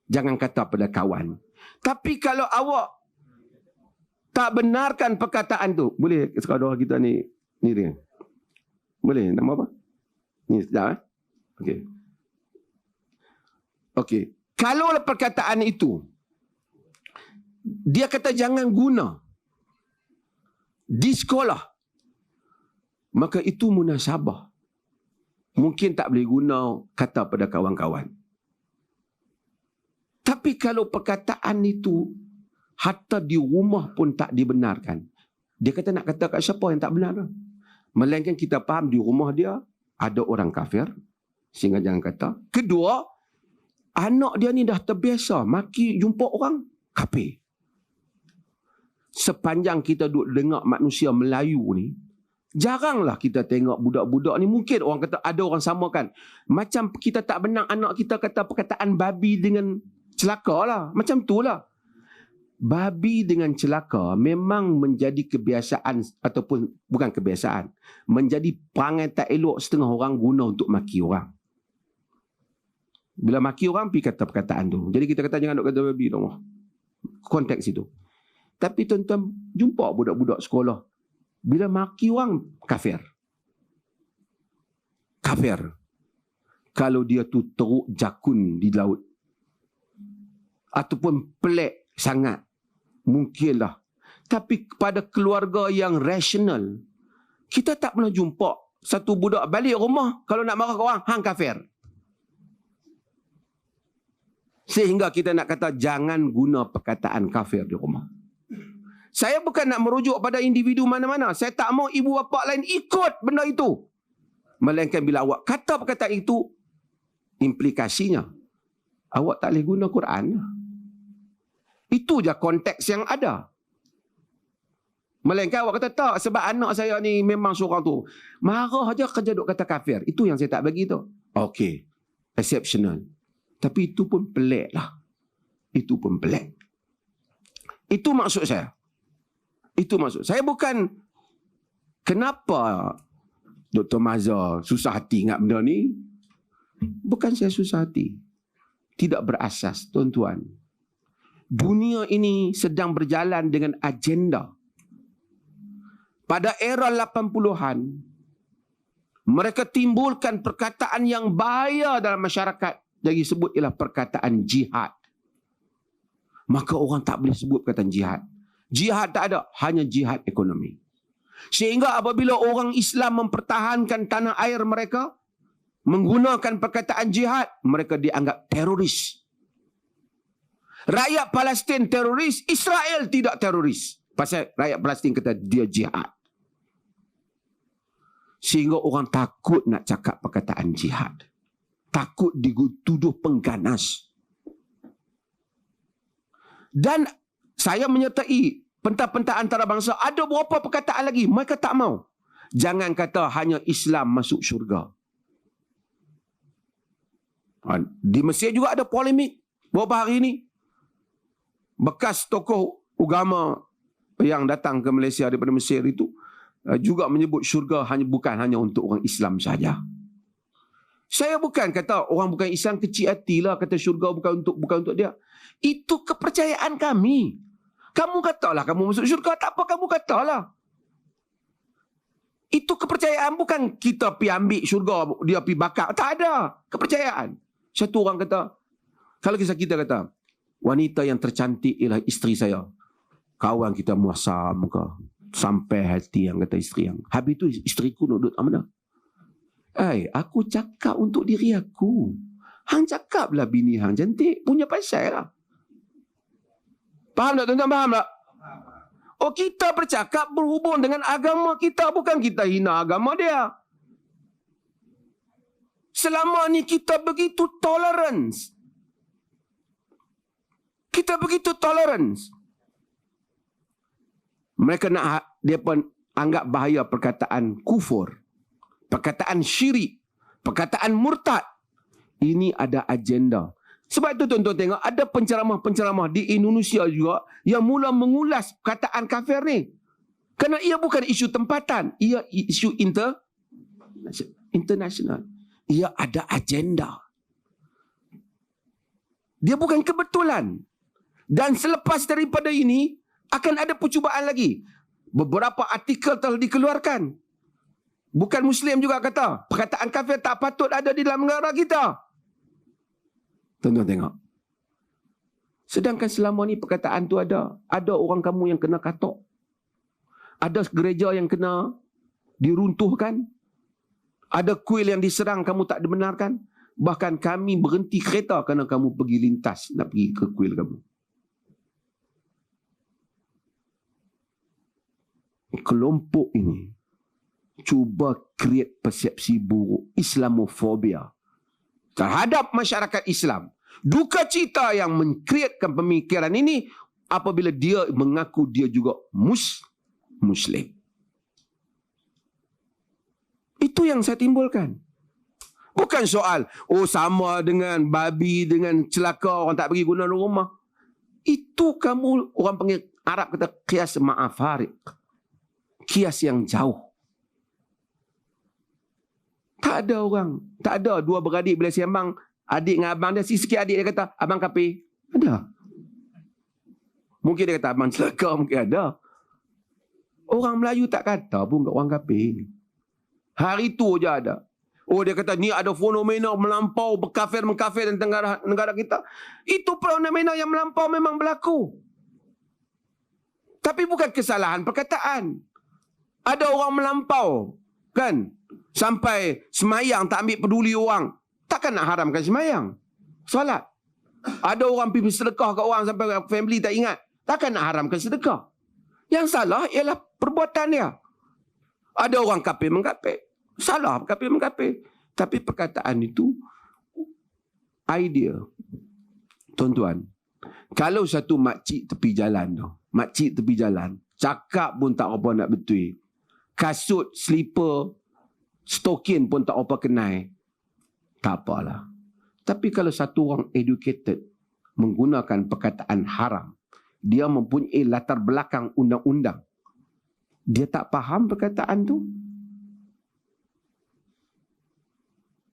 Jangan kata pada kawan. Tapi kalau awak tak benarkan perkataan tu, boleh sekolah kita ni dia. Boleh, nama apa? Ni sekejap. Okey. Kalau perkataan itu dia kata jangan guna di sekolah, maka itu munasabah. Mungkin tak boleh guna kata pada kawan-kawan. Tapi kalau perkataan itu hatta di rumah pun tak dibenarkan, dia kata nak kata kat siapa yang tak benar? Melainkan kita faham di rumah dia ada orang kafir, sehingga jangan kata. Kedua, anak dia ni dah terbiasa maki jumpa orang kafir. Sepanjang kita duduk dengar manusia Melayu ni, jaranglah kita tengok budak-budak ni. Mungkin orang kata ada orang samakan. Macam kita tak benang anak kita kata perkataan babi dengan celaka lah. Macam tu lah. Babi dengan celaka memang menjadi kebiasaan, ataupun bukan kebiasaan, menjadi perangai tak elok setengah orang guna untuk maki orang. Bila maki orang, pergi kata perkataan tu. Jadi kita kata jangan nak kata babi dong. Konteks itu. Tapi tuan-tuan jumpa budak-budak sekolah Bila maki orang, kafir. Kafir. Kalau dia tu teruk jakun di laut. Ataupun pelik sangat. Mungkinlah. Tapi pada keluarga yang rasional, kita tak pernah jumpa satu budak balik rumah, kalau nak marah ke orang, hang kafir. Sehingga kita nak kata jangan guna perkataan kafir di rumah. Saya bukan nak merujuk pada individu mana-mana. Saya tak mau ibu bapa lain ikut benda itu. Melainkan bila awak kata perkataan itu, implikasinya awak tak boleh guna Quran. Itu je konteks yang ada. Melainkan awak kata tak, sebab anak saya ni memang seorang tu marah aja kerja duk kata kafir. Itu yang saya tak bagi tu. Okey, exceptional. Tapi itu pun pelik lah. Itu pun pelik. Itu maksud saya. Itu maksud saya. Bukan kenapa Dr. Mazhar susah hati ingat benda ni. Bukan saya susah hati. Tidak berasas, tuan-tuan. Dunia ini sedang berjalan dengan agenda. Pada era 80-an, mereka timbulkan perkataan yang bahaya dalam masyarakat. Jadi sebut ialah perkataan jihad. Maka orang tak boleh sebut perkataan jihad. Jihad tak ada, hanya jihad ekonomi. Sehingga apabila orang Islam mempertahankan tanah air mereka, menggunakan perkataan jihad, mereka dianggap teroris. Rakyat Palestin teroris, Israel tidak teroris. Pasal rakyat Palestin kata dia jihad. Sehingga orang takut nak cakap perkataan jihad. Takut dituduh pengganas. Dan saya menyertai pentas-pentas antarabangsa, ada beberapa perkataan lagi mereka tak mau. Jangan kata hanya Islam masuk syurga. Di Mesir juga ada polemik beberapa hari ini. Bekas tokoh agama yang datang ke Malaysia daripada Mesir itu juga menyebut syurga bukan hanya untuk orang Islam saja. Saya bukan kata orang bukan Islam kecil hatilah kata syurga bukan untuk dia. Itu kepercayaan kami. Kamu katalah kamu masuk syurga, tak apa kamu katalah. Itu kepercayaan, bukan kita pergi ambil syurga, dia pergi bakar. Tak ada kepercayaan. Satu orang kata, kalau kita kata, wanita yang tercantik ialah isteri saya. Kawan kita muasam ke, sampai hati yang kata isteri yang. Habis tu isteriku nak duduk mana? Aku cakap untuk diri aku. Hang cakaplah bini hang cantik. Punya pasal lah. Faham tak tuan-tuan? Faham tak? Oh, kita bercakap berhubung dengan agama kita. Bukan kita hina agama dia. Selama ni kita begitu tolerance. Kita begitu tolerance. Mereka nak, dia pun anggap bahaya perkataan kufur. Perkataan syirik, perkataan murtad. Ini ada agenda. Sebab itu tuan-tuan tengok, ada penceramah-penceramah di Indonesia juga yang mula mengulas perkataan kafir ni. Kerana ia bukan isu tempatan, ia isu international. Ia ada agenda. Dia bukan kebetulan. Dan selepas daripada ini, akan ada percubaan lagi. Beberapa artikel telah dikeluarkan. Bukan Muslim juga kata, perkataan kafir tak patut ada di dalam negara kita. Tuan-tuan tengok. Sedangkan selama ni perkataan tu ada. Ada orang kamu yang kena katok. Ada gereja yang kena diruntuhkan. Ada kuil yang diserang kamu tak dibenarkan. Bahkan kami berhenti kereta kerana kamu pergi lintas nak pergi ke kuil kamu. Kelompok ini cuba create persepsi buruk, Islamofobia terhadap masyarakat Islam. Duka cita yang mengkreatkan pemikiran ini apabila dia mengaku dia juga Muslim. Itu yang saya timbulkan. Bukan soal, sama dengan babi, dengan celaka orang tak pergi guna rumah. Itu kamu, orang panggil Arab kata qiyas ma'afarik. Kias yang jauh. Tak ada orang. Tak ada dua beradik bila sembang. Adik dengan abang dia. Sikit adik dia kata, abang kafir. Ada. Mungkin dia kata, abang celaka. Mungkin ada. Orang Melayu tak kata pun kat orang kafir. Hari tu je ada. Oh, dia kata ni ada fenomena melampau berkafir-mengkafir di negara kita. Itu fenomena yang melampau memang berlaku. Tapi bukan kesalahan perkataan. Ada orang melampau, kan? Sampai semayang tak ambil peduli orang. Takkan nak haramkan semayang? Solat. Ada orang pergi sedekah kat orang sampai family tak ingat. Takkan nak haramkan sedekah? Yang salah ialah perbuatan dia. Ada orang kafir mengkafir. Salah kafir mengkafir. Tapi perkataan itu idea. Tuan-tuan, kalau satu makcik tepi jalan tu, makcik tepi jalan, cakap pun tak apa nak betul. Kasut, slipper, stokin pun tak apa kenai. Tak apalah. Tapi kalau satu orang educated menggunakan perkataan haram, dia mempunyai latar belakang undang-undang, dia tak faham perkataan tu.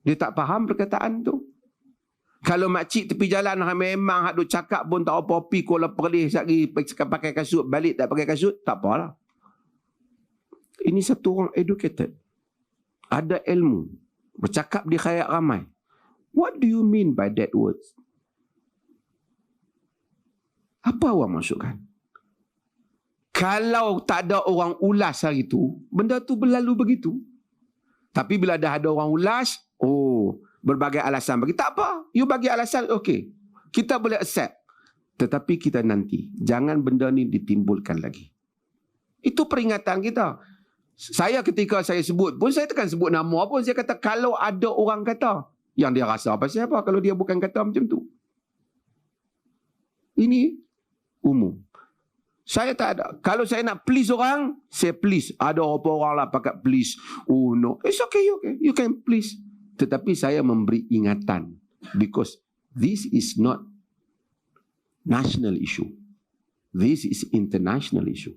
Dia tak faham perkataan tu. Kalau makcik tepi jalan memang hak duk cakap pun tak apa, pi Kuala Perlis lagi pakai kasut, balik tak pakai kasut, tak apalah. Ini satu orang educated. Ada ilmu. Bercakap di khayat ramai. What do you mean by that words? Apa awak maksudkan? Kalau tak ada orang ulas hari tu, benda tu berlalu begitu. Tapi bila dah ada orang ulas, berbagai alasan bagi. Tak apa. You bagi alasan, okey. Kita boleh accept. Tetapi kita nanti, jangan benda ni ditimbulkan lagi. Itu peringatan kita. Saya ketika saya sebut pun, saya takkan sebut nama pun. Saya kata, kalau ada orang kata, yang dia rasa pasal apa kalau dia bukan kata macam tu. Ini umum. Saya tak ada. Kalau saya nak please orang, saya please. Ada apa orang lah pakai please. Oh no. It's okay, okay. You can please. Tetapi saya memberi ingatan. Because this is not national issue. This is international issue.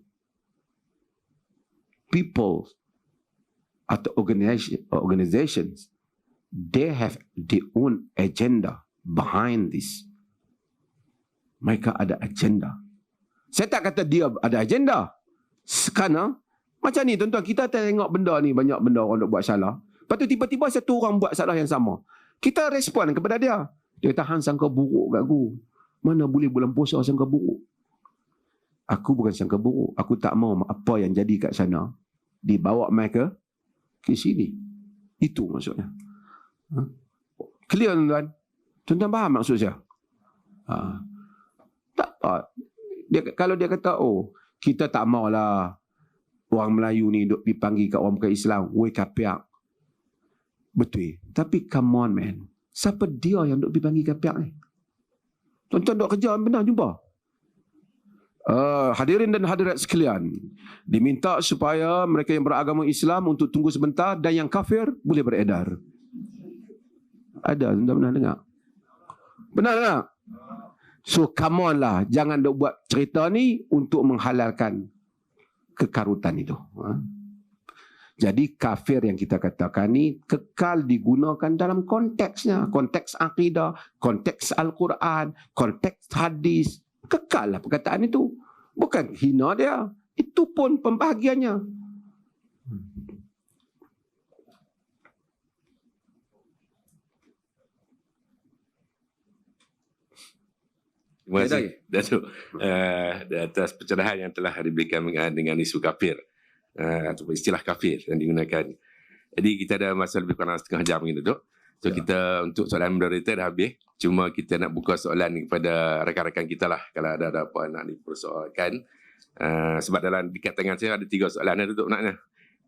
People atau organizations, they have their own agenda behind this. Mereka ada agenda. Saya tak kata dia ada agenda. Kerana macam ni tuan-tuan, kita tengok benda ni, banyak benda orang nak buat salah. Lepas tu tiba-tiba satu orang buat salah yang sama. Kita respon kepada dia. Dia kata, hang sangka buruk kat aku. Mana boleh bulan puasa sangka buruk. Aku bukan sangka buruk. Aku tak mau apa yang jadi kat sana dibawa mereka ke sini. Itu maksudnya. Clear tuan-tuan? Tuan-tuan faham maksud saya? Tak apa. Kalau dia kata, oh, kita tak maulah orang Melayu ni duk pergi panggil kat orang bukan Islam, weh kapiak. Betul. Tapi come on man. Siapa dia yang duk pergi panggil kapiak ni? Tuan-tuan duk kerja benar jumpa. Hadirin dan hadirat sekalian, diminta supaya mereka yang beragama Islam untuk tunggu sebentar dan yang kafir boleh beredar. Ada, tuan-tuan pernah dengar? Benar tak? So come on lah, jangan duk buat cerita ni untuk menghalalkan kekarutan itu. Jadi kafir yang kita katakan ni kekal digunakan dalam konteksnya, konteks akidah, konteks Al-Quran, konteks hadis. Kekal lah perkataan itu. Bukan hina dia. Itu pun pembahagiannya. Terima kasih, Datuk. Atas pencerahan yang telah diberikan dengan isu kafir. Atau istilah kafir yang digunakan. Jadi kita ada masa lebih kurang setengah jam gitu, Datuk. So kita untuk soalan moderator dah habis. Cuma kita nak buka soalan kepada rakan-rakan kita lah. Kalau ada apa nak dipersoalkan. Sebab dalam dekat tangan saya ada 3 soalan dah, Datuk naknya.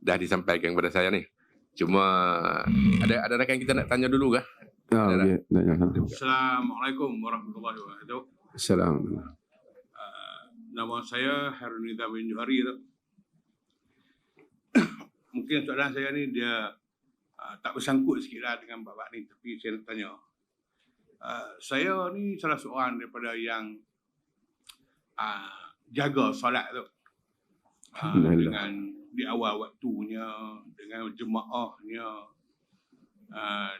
Dah disampaikan kepada saya ni. Cuma ada rakan kita nak tanya dulu kah? Assalamualaikum warahmatullahi wabarakatuh. Assalamualaikum. Nama saya Harunita bin Johari. Mungkin soalan saya ni dia tak bersangkut sikitlah dengan babak ni, tapi saya nak tanya. Saya ni salah seorang daripada yang jaga solat tu. Dengan di awal waktunya, dengan jemaahnya,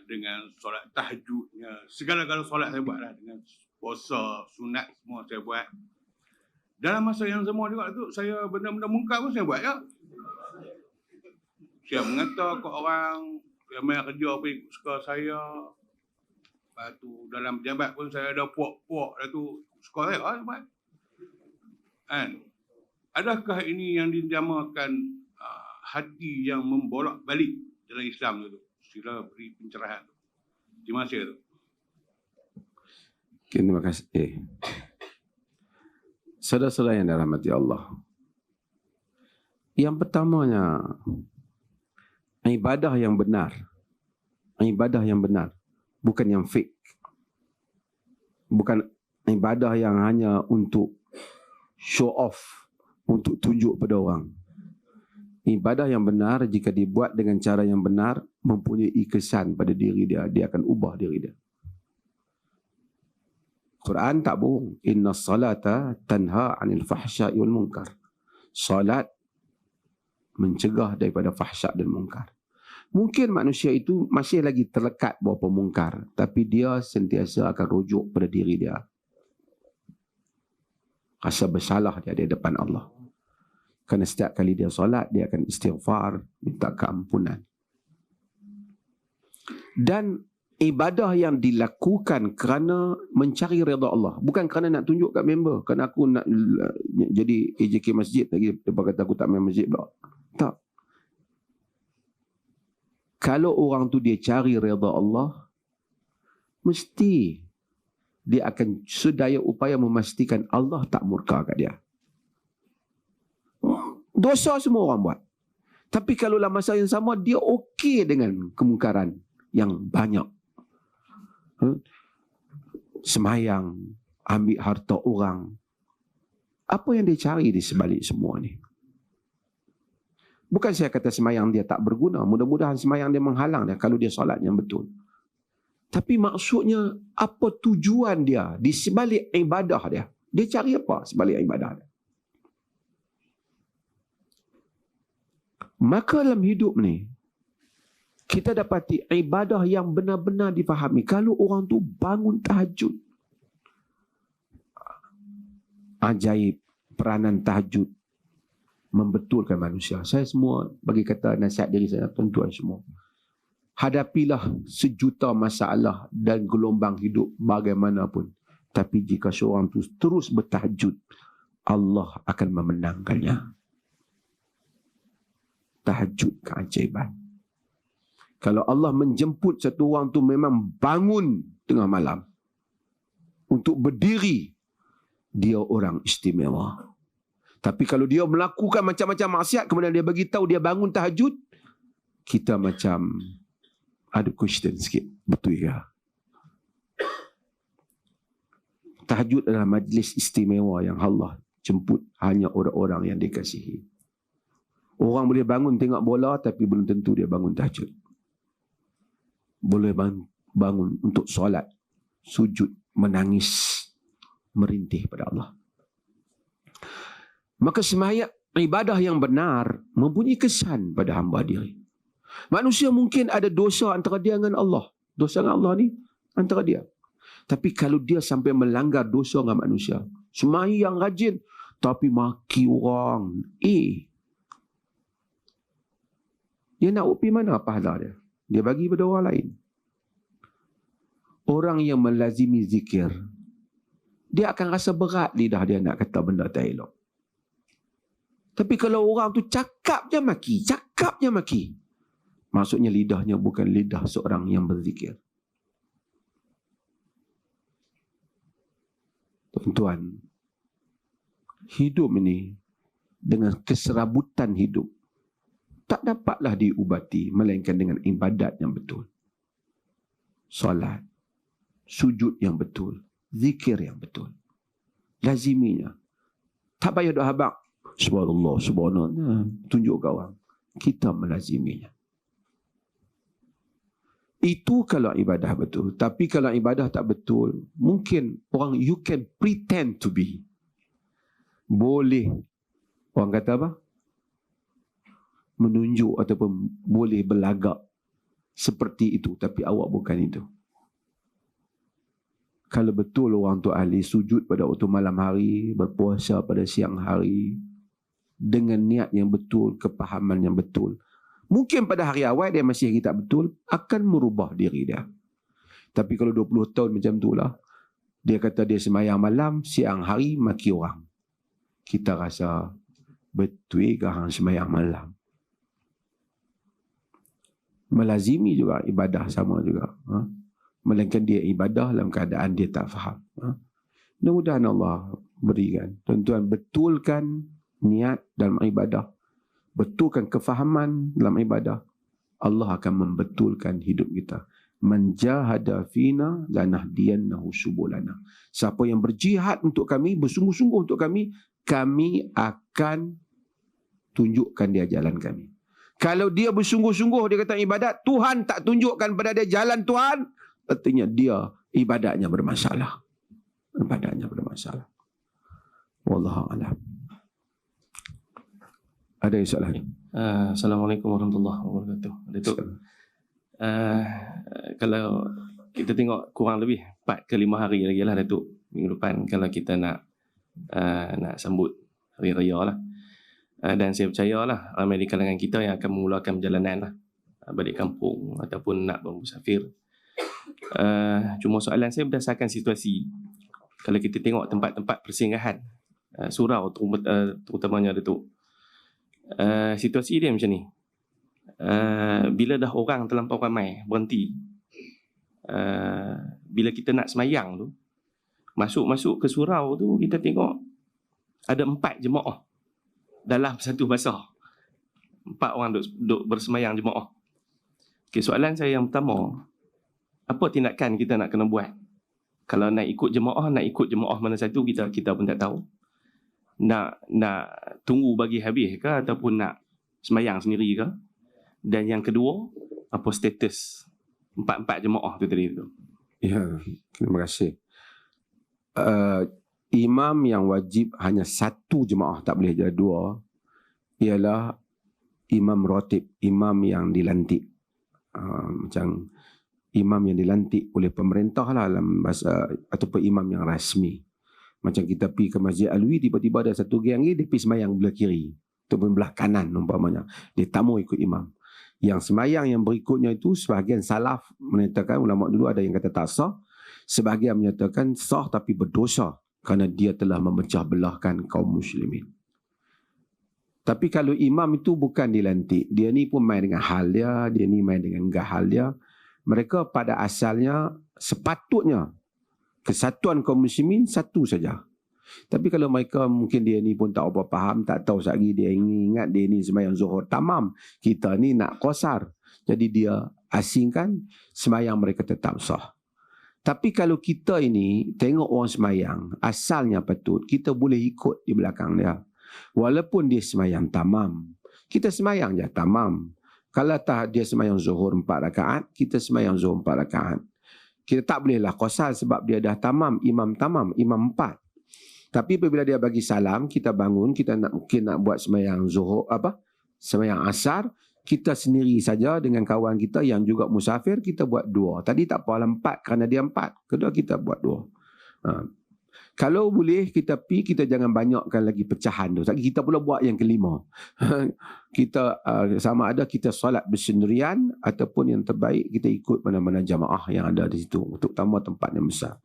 dengan solat tahajudnya, segala-gala solat saya buat lah, dengan puasa, sunat semua saya buat. Dalam masa yang sama juga tu, saya benda-benda mungkar pun saya buat ya. Saya mengata ke orang, saya main kerja apa ikut suka saya. Lepas tu dalam pejabat pun saya ada puak-puak dah tu suka saya lah buat. Kan? Adakah ini yang dinamakan hati yang membolak-balik dalam Islam tu? Sila beri pencerahan. Terima kasih tu. Okay, terima kasih. Saudara-saudara yang dirahmati Allah. Yang pertamanya, ibadah yang benar. Ibadah yang benar. Bukan yang fake. Bukan ibadah yang hanya untuk show off. Untuk tunjuk pada orang. Ibadah yang benar jika dibuat dengan cara yang benar, mempunyai kesan pada diri dia. Dia akan ubah diri dia. Quran tak bohong. Inna salata tanha anil fahsya'i wal munkar. Salat mencegah daripada fahsyak dan munkar. Mungkin manusia itu masih lagi terlekat bawah pemungkar, tapi dia sentiasa akan rujuk pada diri dia. Rasa bersalah dia di depan Allah. Kerana setiap kali dia solat, dia akan istighfar, minta keampunan. Dan ibadah yang dilakukan kerana mencari redha Allah, bukan kerana nak tunjuk kat member, kerana aku nak jadi AJK masjid lagi, dia kata aku tak main masjid pula. Tak. Kalau orang tu dia cari redha Allah, mesti dia akan sedaya upaya memastikan Allah tak murka kat dia. Dosa semua orang buat. Tapi kalau dalam masa yang sama, dia okey dengan kemungkaran yang banyak. Semayang, ambil harta orang. Apa yang dia cari di sebalik semua ni? Bukan saya kata semayang dia tak berguna. Mudah-mudahan semayang dia menghalang dia kalau dia solat yang betul. Tapi maksudnya, apa tujuan dia di sebalik ibadah dia? Dia cari apa sebalik ibadah dia? Maka dalam hidup ni, kita dapati ibadah yang benar-benar difahami. Kalau orang tu bangun tahajud, ajaib peranan tahajud membetulkan manusia. Saya semua bagi kata nasihat diri saya, tuan-tuan semua. Hadapilah sejuta masalah dan gelombang hidup bagaimanapun. Tapi jika seorang tu terus bertahajud, Allah akan memenangkannya. Tahajud keajaiban. Kalau Allah menjemput satu orang tu memang bangun tengah malam untuk berdiri, dia orang istimewa. Tapi kalau dia melakukan macam-macam maksiat, kemudian dia bagi tahu dia bangun tahajud, kita macam ada question sikit. Betul ke? Tahajud adalah majlis istimewa yang Allah jemput hanya orang-orang yang dikasihi. Orang boleh bangun tengok bola, tapi belum tentu dia bangun tahajud. Boleh bangun untuk solat, sujud, menangis, merintih pada Allah. Maka sembahyang, ibadah yang benar mempunyai kesan pada hamba diri. Manusia mungkin ada dosa antara dia dengan Allah. Dosa dengan Allah ni antara dia. Tapi kalau dia sampai melanggar dosa dengan manusia, sembahyang rajin tapi maki orang, dia nak upi mana pahala dia? Dia bagi pada orang lain. Orang yang melazimi zikir, dia akan rasa berat lidah dia nak kata benda tak elok. Tapi kalau orang tu cakap je maki, maksudnya lidahnya bukan lidah seorang yang berzikir. Tuan-tuan, hidup ini dengan keserabutan hidup tak dapatlah diubati melainkan dengan ibadat yang betul. Solat, sujud yang betul, zikir yang betul. Laziminya. Tak payah doa habaq. Subhanallah, subhanallah. Tunjuk ke orang. Kita melaziminya. Itu kalau ibadah betul. Tapi kalau ibadah tak betul, mungkin orang you can pretend to be. Boleh. Orang kata apa? Menunjuk ataupun boleh berlagak seperti itu, tapi awak bukan itu. Kalau betul orang tu ahli sujud pada waktu malam hari, berpuasa pada siang hari, dengan niat yang betul, kepahaman yang betul, mungkin pada hari awal dia masih tak betul, akan merubah diri dia. Tapi kalau 20 tahun macam tu lah, dia kata dia semayang malam, siang hari maki orang. Kita rasa betul ke hang semayang malam? Melazimi juga ibadah sama juga. Melainkan dia ibadah dalam keadaan dia tak faham. Mudah-mudahan Allah berikan. Tuan-tuan, betulkan niat dalam ibadah. Betulkan kefahaman dalam ibadah. Allah akan membetulkan hidup kita. Man jahada fina lanahdiyannahu subulana. Siapa yang berjihad untuk kami, bersungguh-sungguh untuk kami, kami akan tunjukkan dia jalan kami. Kalau dia bersungguh-sungguh, dia kata ibadat, Tuhan tak tunjukkan pada dia jalan Tuhan, artinya dia ibadatnya bermasalah. Ibadatnya bermasalah. Wallahu a'lam. Ada yang soalan? Assalamualaikum warahmatullahi wabarakatuh. Datuk, kalau kita tengok kurang lebih 4 ke 5 hari lagi lah Datuk, minggu depan kalau kita nak sambut Hari Raya lah. Dan saya percaya lah ramai di kalangan kita yang akan memulakan perjalanan lah, balik kampung ataupun nak bermusafir. Cuma soalan saya berdasarkan situasi. Kalau kita tengok tempat-tempat persinggahan, surau terutamanya Datuk, situasi dia macam ni. Bila dah orang terlampau ramai berhenti, bila kita nak semayang tu, masuk ke surau tu, kita tengok ada 4 jemaah dalam satu basah. 4 orang duduk bersemayang jemaah. Okay, soalan saya yang pertama, apa tindakan kita nak kena buat? Kalau nak ikut jemaah mana satu, kita pun tak tahu. Nak tunggu bagi habis ke ataupun nak semayang sendiri ke? Dan yang kedua, apa status 4 jemaah tu tadi tu? Ya, terima kasih. Imam yang wajib hanya 1 jemaah, tak boleh jadi 2, ialah imam ratib, imam yang dilantik. Macam imam yang dilantik oleh pemerintah lah dalam bahasa, ataupun imam yang rasmi. Macam kita pergi ke Masjid Alwi, tiba-tiba ada satu geng ni, dia pergi semayang belah kiri ataupun belah kanan umpamanya. Dia tak mau ikut imam. Yang semayang yang berikutnya itu, sebahagian salaf menyatakan, ulama dulu ada yang kata tak sah, sebahagian menyatakan sah tapi berdosa kerana dia telah memecah belahkan kaum muslimin. Tapi kalau imam itu bukan dilantik, dia ni pun main dengan hal dia ni main dengan hal dia. Mereka pada asalnya sepatutnya kesatuan kaum muslimin satu saja. Tapi kalau mereka mungkin dia ni pun tak apa faham, tak tahu lagi, dia ingat dia ni semayang zuhur tamam, kita ni nak qasar. Jadi dia asingkan, semayang mereka tetap sah. Tapi kalau kita ini tengok orang semayang, asalnya patut, kita boleh ikut di belakang dia. Walaupun dia semayang tamam, kita semayang je tamam. Kalau tak dia semayang zuhur 4 rakaat, kita semayang zuhur 4 rakaat. Kita tak bolehlah qasar sebab dia dah tamam, imam 4. Tapi apabila dia bagi salam, kita bangun, kita mungkin nak buat semayang zuhur, semayang asar, kita sendiri saja dengan kawan kita yang juga musafir, kita buat 2. Tadi tak apa lah 4 kerana dia 4. Kedua kita buat 2. Kalau boleh kita pergi, kita jangan banyakkan lagi pecahan tu. Kita pula buat yang kelima. Kita sama ada kita solat bersendirian ataupun yang terbaik kita ikut mana-mana jamaah yang ada di situ. Terutama tempat yang besar.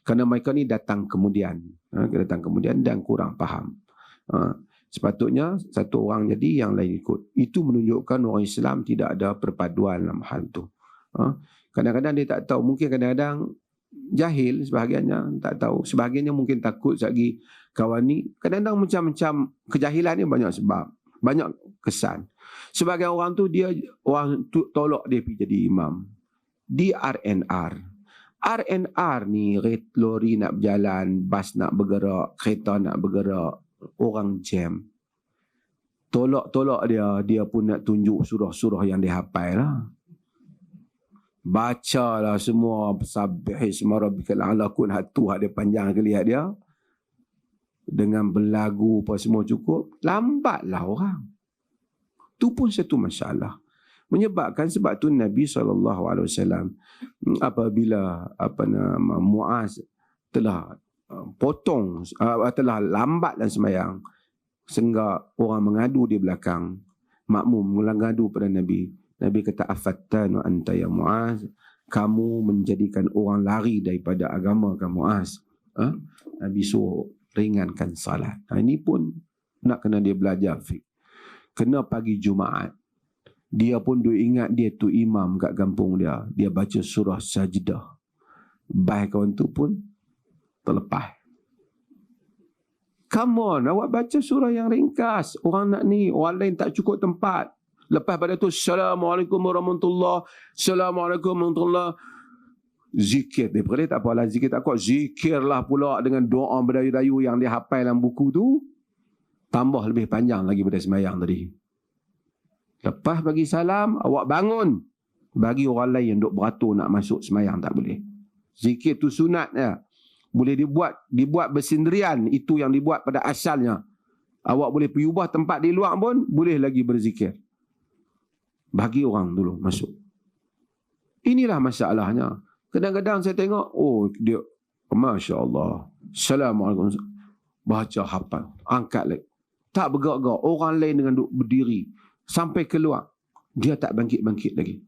Kerana mereka ni datang kemudian. Dan kurang faham. Sepatutnya satu orang jadi yang lain ikut. Itu menunjukkan orang Islam tidak ada perpaduan dalam hal tu. Kadang-kadang dia tak tahu. Mungkin kadang-kadang jahil sebahagiannya, tak tahu. Sebahagiannya mungkin takut lagi kawan ni. Kadang-kadang macam-macam kejahilan ni banyak sebab. Banyak kesan. Sebagian orang tu dia orang tu tolak dia pergi jadi imam. Di RNR. RNR ni lori nak berjalan, bas nak bergerak, kereta nak bergerak, orang jam. Tolak-tolak dia pun nak tunjuk surah-surah yang dia hafal lah. Bacalah semua Sabbih isma rabbikal a'la, kun hatu hak dia panjang ke lihat dia. Dengan berlagu apa semua cukup, lambatlah orang. Tu pun satu masalah. Menyebabkan sebab tu Nabi SAW apabila Muaz telah potong, telah lambat dalam sembahyang, sehingga orang mengadu di belakang, makmum mengadu pada Nabi. Nabi kata, afattanu anta ya Muaz, kamu menjadikan orang lari daripada agama kamu, Muaz. Nabi suruh ringankan salat. Ini pun nak kena dia belajar fiqh. Kena pagi Jumaat, dia pun duk ingat dia tu imam kat kampung dia, dia baca surah Sajdah. Baik kawan tu pun terlepas. Come on, awak baca surah yang ringkas. Orang nak ni, orang lain tak cukup tempat. Lepas pada tu, Assalamualaikum warahmatullahi, Assalamualaikum warahmatullahi. Zikir. Daripada dia tak apalah zikir tak kuat. Zikirlah pula dengan doa berdayu-dayu yang dia hafal dalam buku tu. Tambah lebih panjang lagi pada sembahyang tadi. Lepas bagi salam, awak bangun. Bagi orang lain yang duk beratur nak masuk sembahyang tak boleh. Zikir tu sunat ya. Boleh dibuat bersendirian, itu yang dibuat pada asalnya. Awak boleh pergi ubah tempat di luar pun boleh lagi berzikir. Bagi orang dulu masuk. Inilah masalahnya. Kadang-kadang saya tengok, oh dia, Masya Allah, Assalamualaikum, baca hafal, angkat lagi. Tak bergerak-gerak. Orang lain dengan duduk berdiri sampai keluar, dia tak bangkit-bangkit lagi.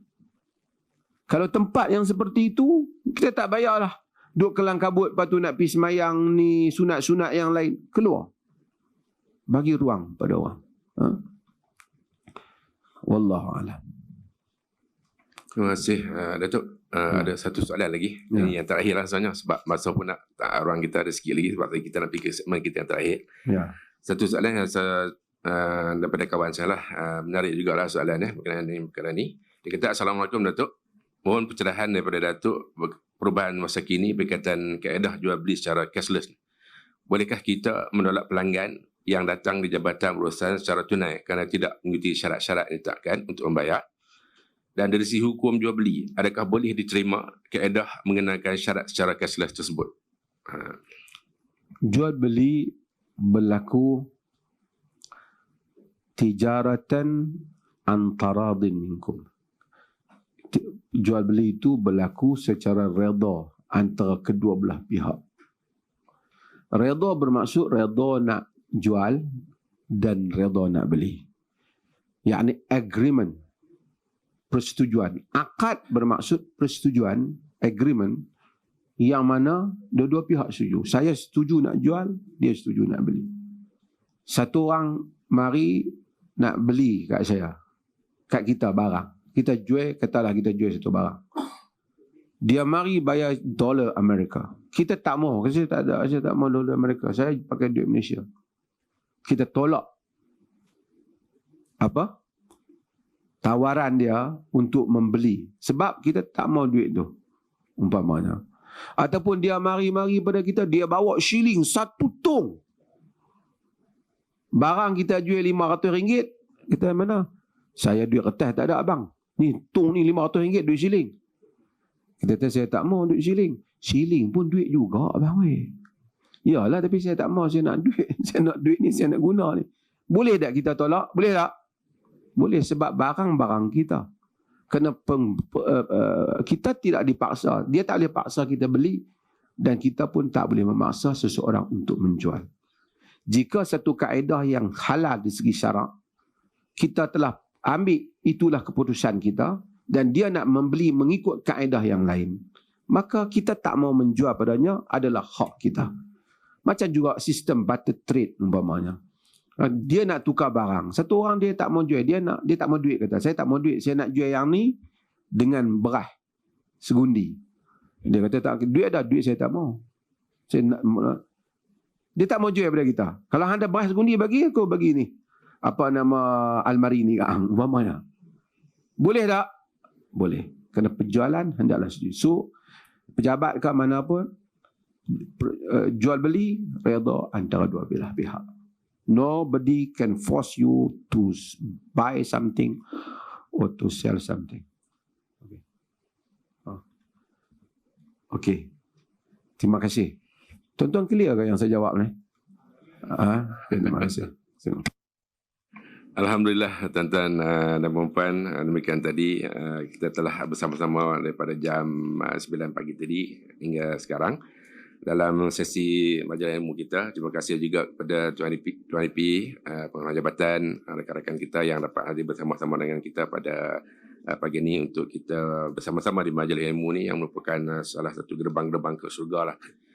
Kalau tempat yang seperti itu, kita tak bayarlah. Duduk kelang kabut, lepas tu nak pergi semayang ni, sunat-sunat yang lain. Keluar. Bagi ruang pada orang. Wallahualam. Terima kasih Datuk. Ada satu soalan lagi. Ini yang terakhir lah sebenarnya. Sebab masa pun nak, ruang kita ada sikit lagi. Sebab kita nak pergi ke segmen kita yang terakhir. Satu soalan yang saya, daripada kawan saya lah. Menarik jugalah soalan berkenaan ni. Dia kata, Assalamualaikum Datuk. Mohon pencerahan daripada Datuk perubahan masa kini berkaitan kaedah jual beli secara cashless. Bolehkah kita menolak pelanggan yang datang di jabatan berurusan secara tunai kerana tidak mengikuti syarat-syarat yang ditetapkan untuk membayar? Dan dari segi hukum jual beli, adakah boleh diterima kaedah mengenakan syarat secara cashless tersebut? Jual beli berlaku tijaratan antaradin minkum. Jual beli itu berlaku secara redha antara kedua belah pihak. Redha bermaksud redha nak jual dan redha nak beli. Yakni agreement, persetujuan. Akad bermaksud persetujuan, agreement, yang mana dua-dua pihak setuju. Saya setuju nak jual, dia setuju nak beli. Satu orang mari nak beli kat saya, kat kita barang. Kita jual, katalah kita jual satu barang. Dia mari bayar dolar Amerika. Kita tak mau, saya tak mau dolar Amerika. Saya pakai duit Malaysia. Kita tolak apa? Tawaran dia untuk membeli. Sebab kita tak mau duit tu, umpamanya. Ataupun dia mari-mari pada kita, dia bawa shilling 1 tong. Barang kita jual RM500. Kita mana? Saya duit kertas tak ada abang. Ni tong ni RM500 duit shilling. Kita kata saya tak mau duit shilling. Shilling pun duit juga abang weh. Yalah, tapi saya tak mau, saya nak duit. Saya nak duit ni, saya nak guna ni. Boleh tak kita tolak? Boleh tak? Boleh, sebab barang-barang kita. Kena kita tidak dipaksa. Dia tak boleh paksa kita beli. Dan kita pun tak boleh memaksa seseorang untuk menjual. Jika satu kaedah yang halal di segi syarak, kita telah ambil, itulah keputusan kita, dan dia nak membeli mengikut kaedah yang lain, maka kita tak mau menjual padanya, adalah hak kita. Macam juga sistem barter trade umpamanya. Dia nak tukar barang. Satu orang dia tak mau jual, dia tak mau duit, kata saya tak mau duit, saya nak jual yang ni dengan beras segundi. Dia kata tak, duit ada, duit saya tak mau. Dia tak mau jual pada kita. Kalau anda beras segundi bagi, aku bagi ni. Apa nama almari ni umpamanya. Boleh tak? Boleh. Kerana penjualan hendaklah setuju. So, pejabat ke mana pun, jual beli redha antara dua belah pihak. Nobody can force you to buy something or to sell something. Okay. Terima kasih. Tuan-tuan clear ke yang saya jawab ni? Terima kasih. Alhamdulillah tuan-tuan dan puan-puan, demikian tadi kita telah bersama-sama daripada jam 9 pagi tadi hingga sekarang. dalam sesi majlis ilmu kita. Terima kasih juga kepada Tuan IP, pengarah jabatan, rakan-rakan kita yang dapat hadir bersama-sama dengan kita pada pagi ini untuk kita bersama-sama di majlis ilmu ni yang merupakan salah satu gerbang-gerbang ke surga lah.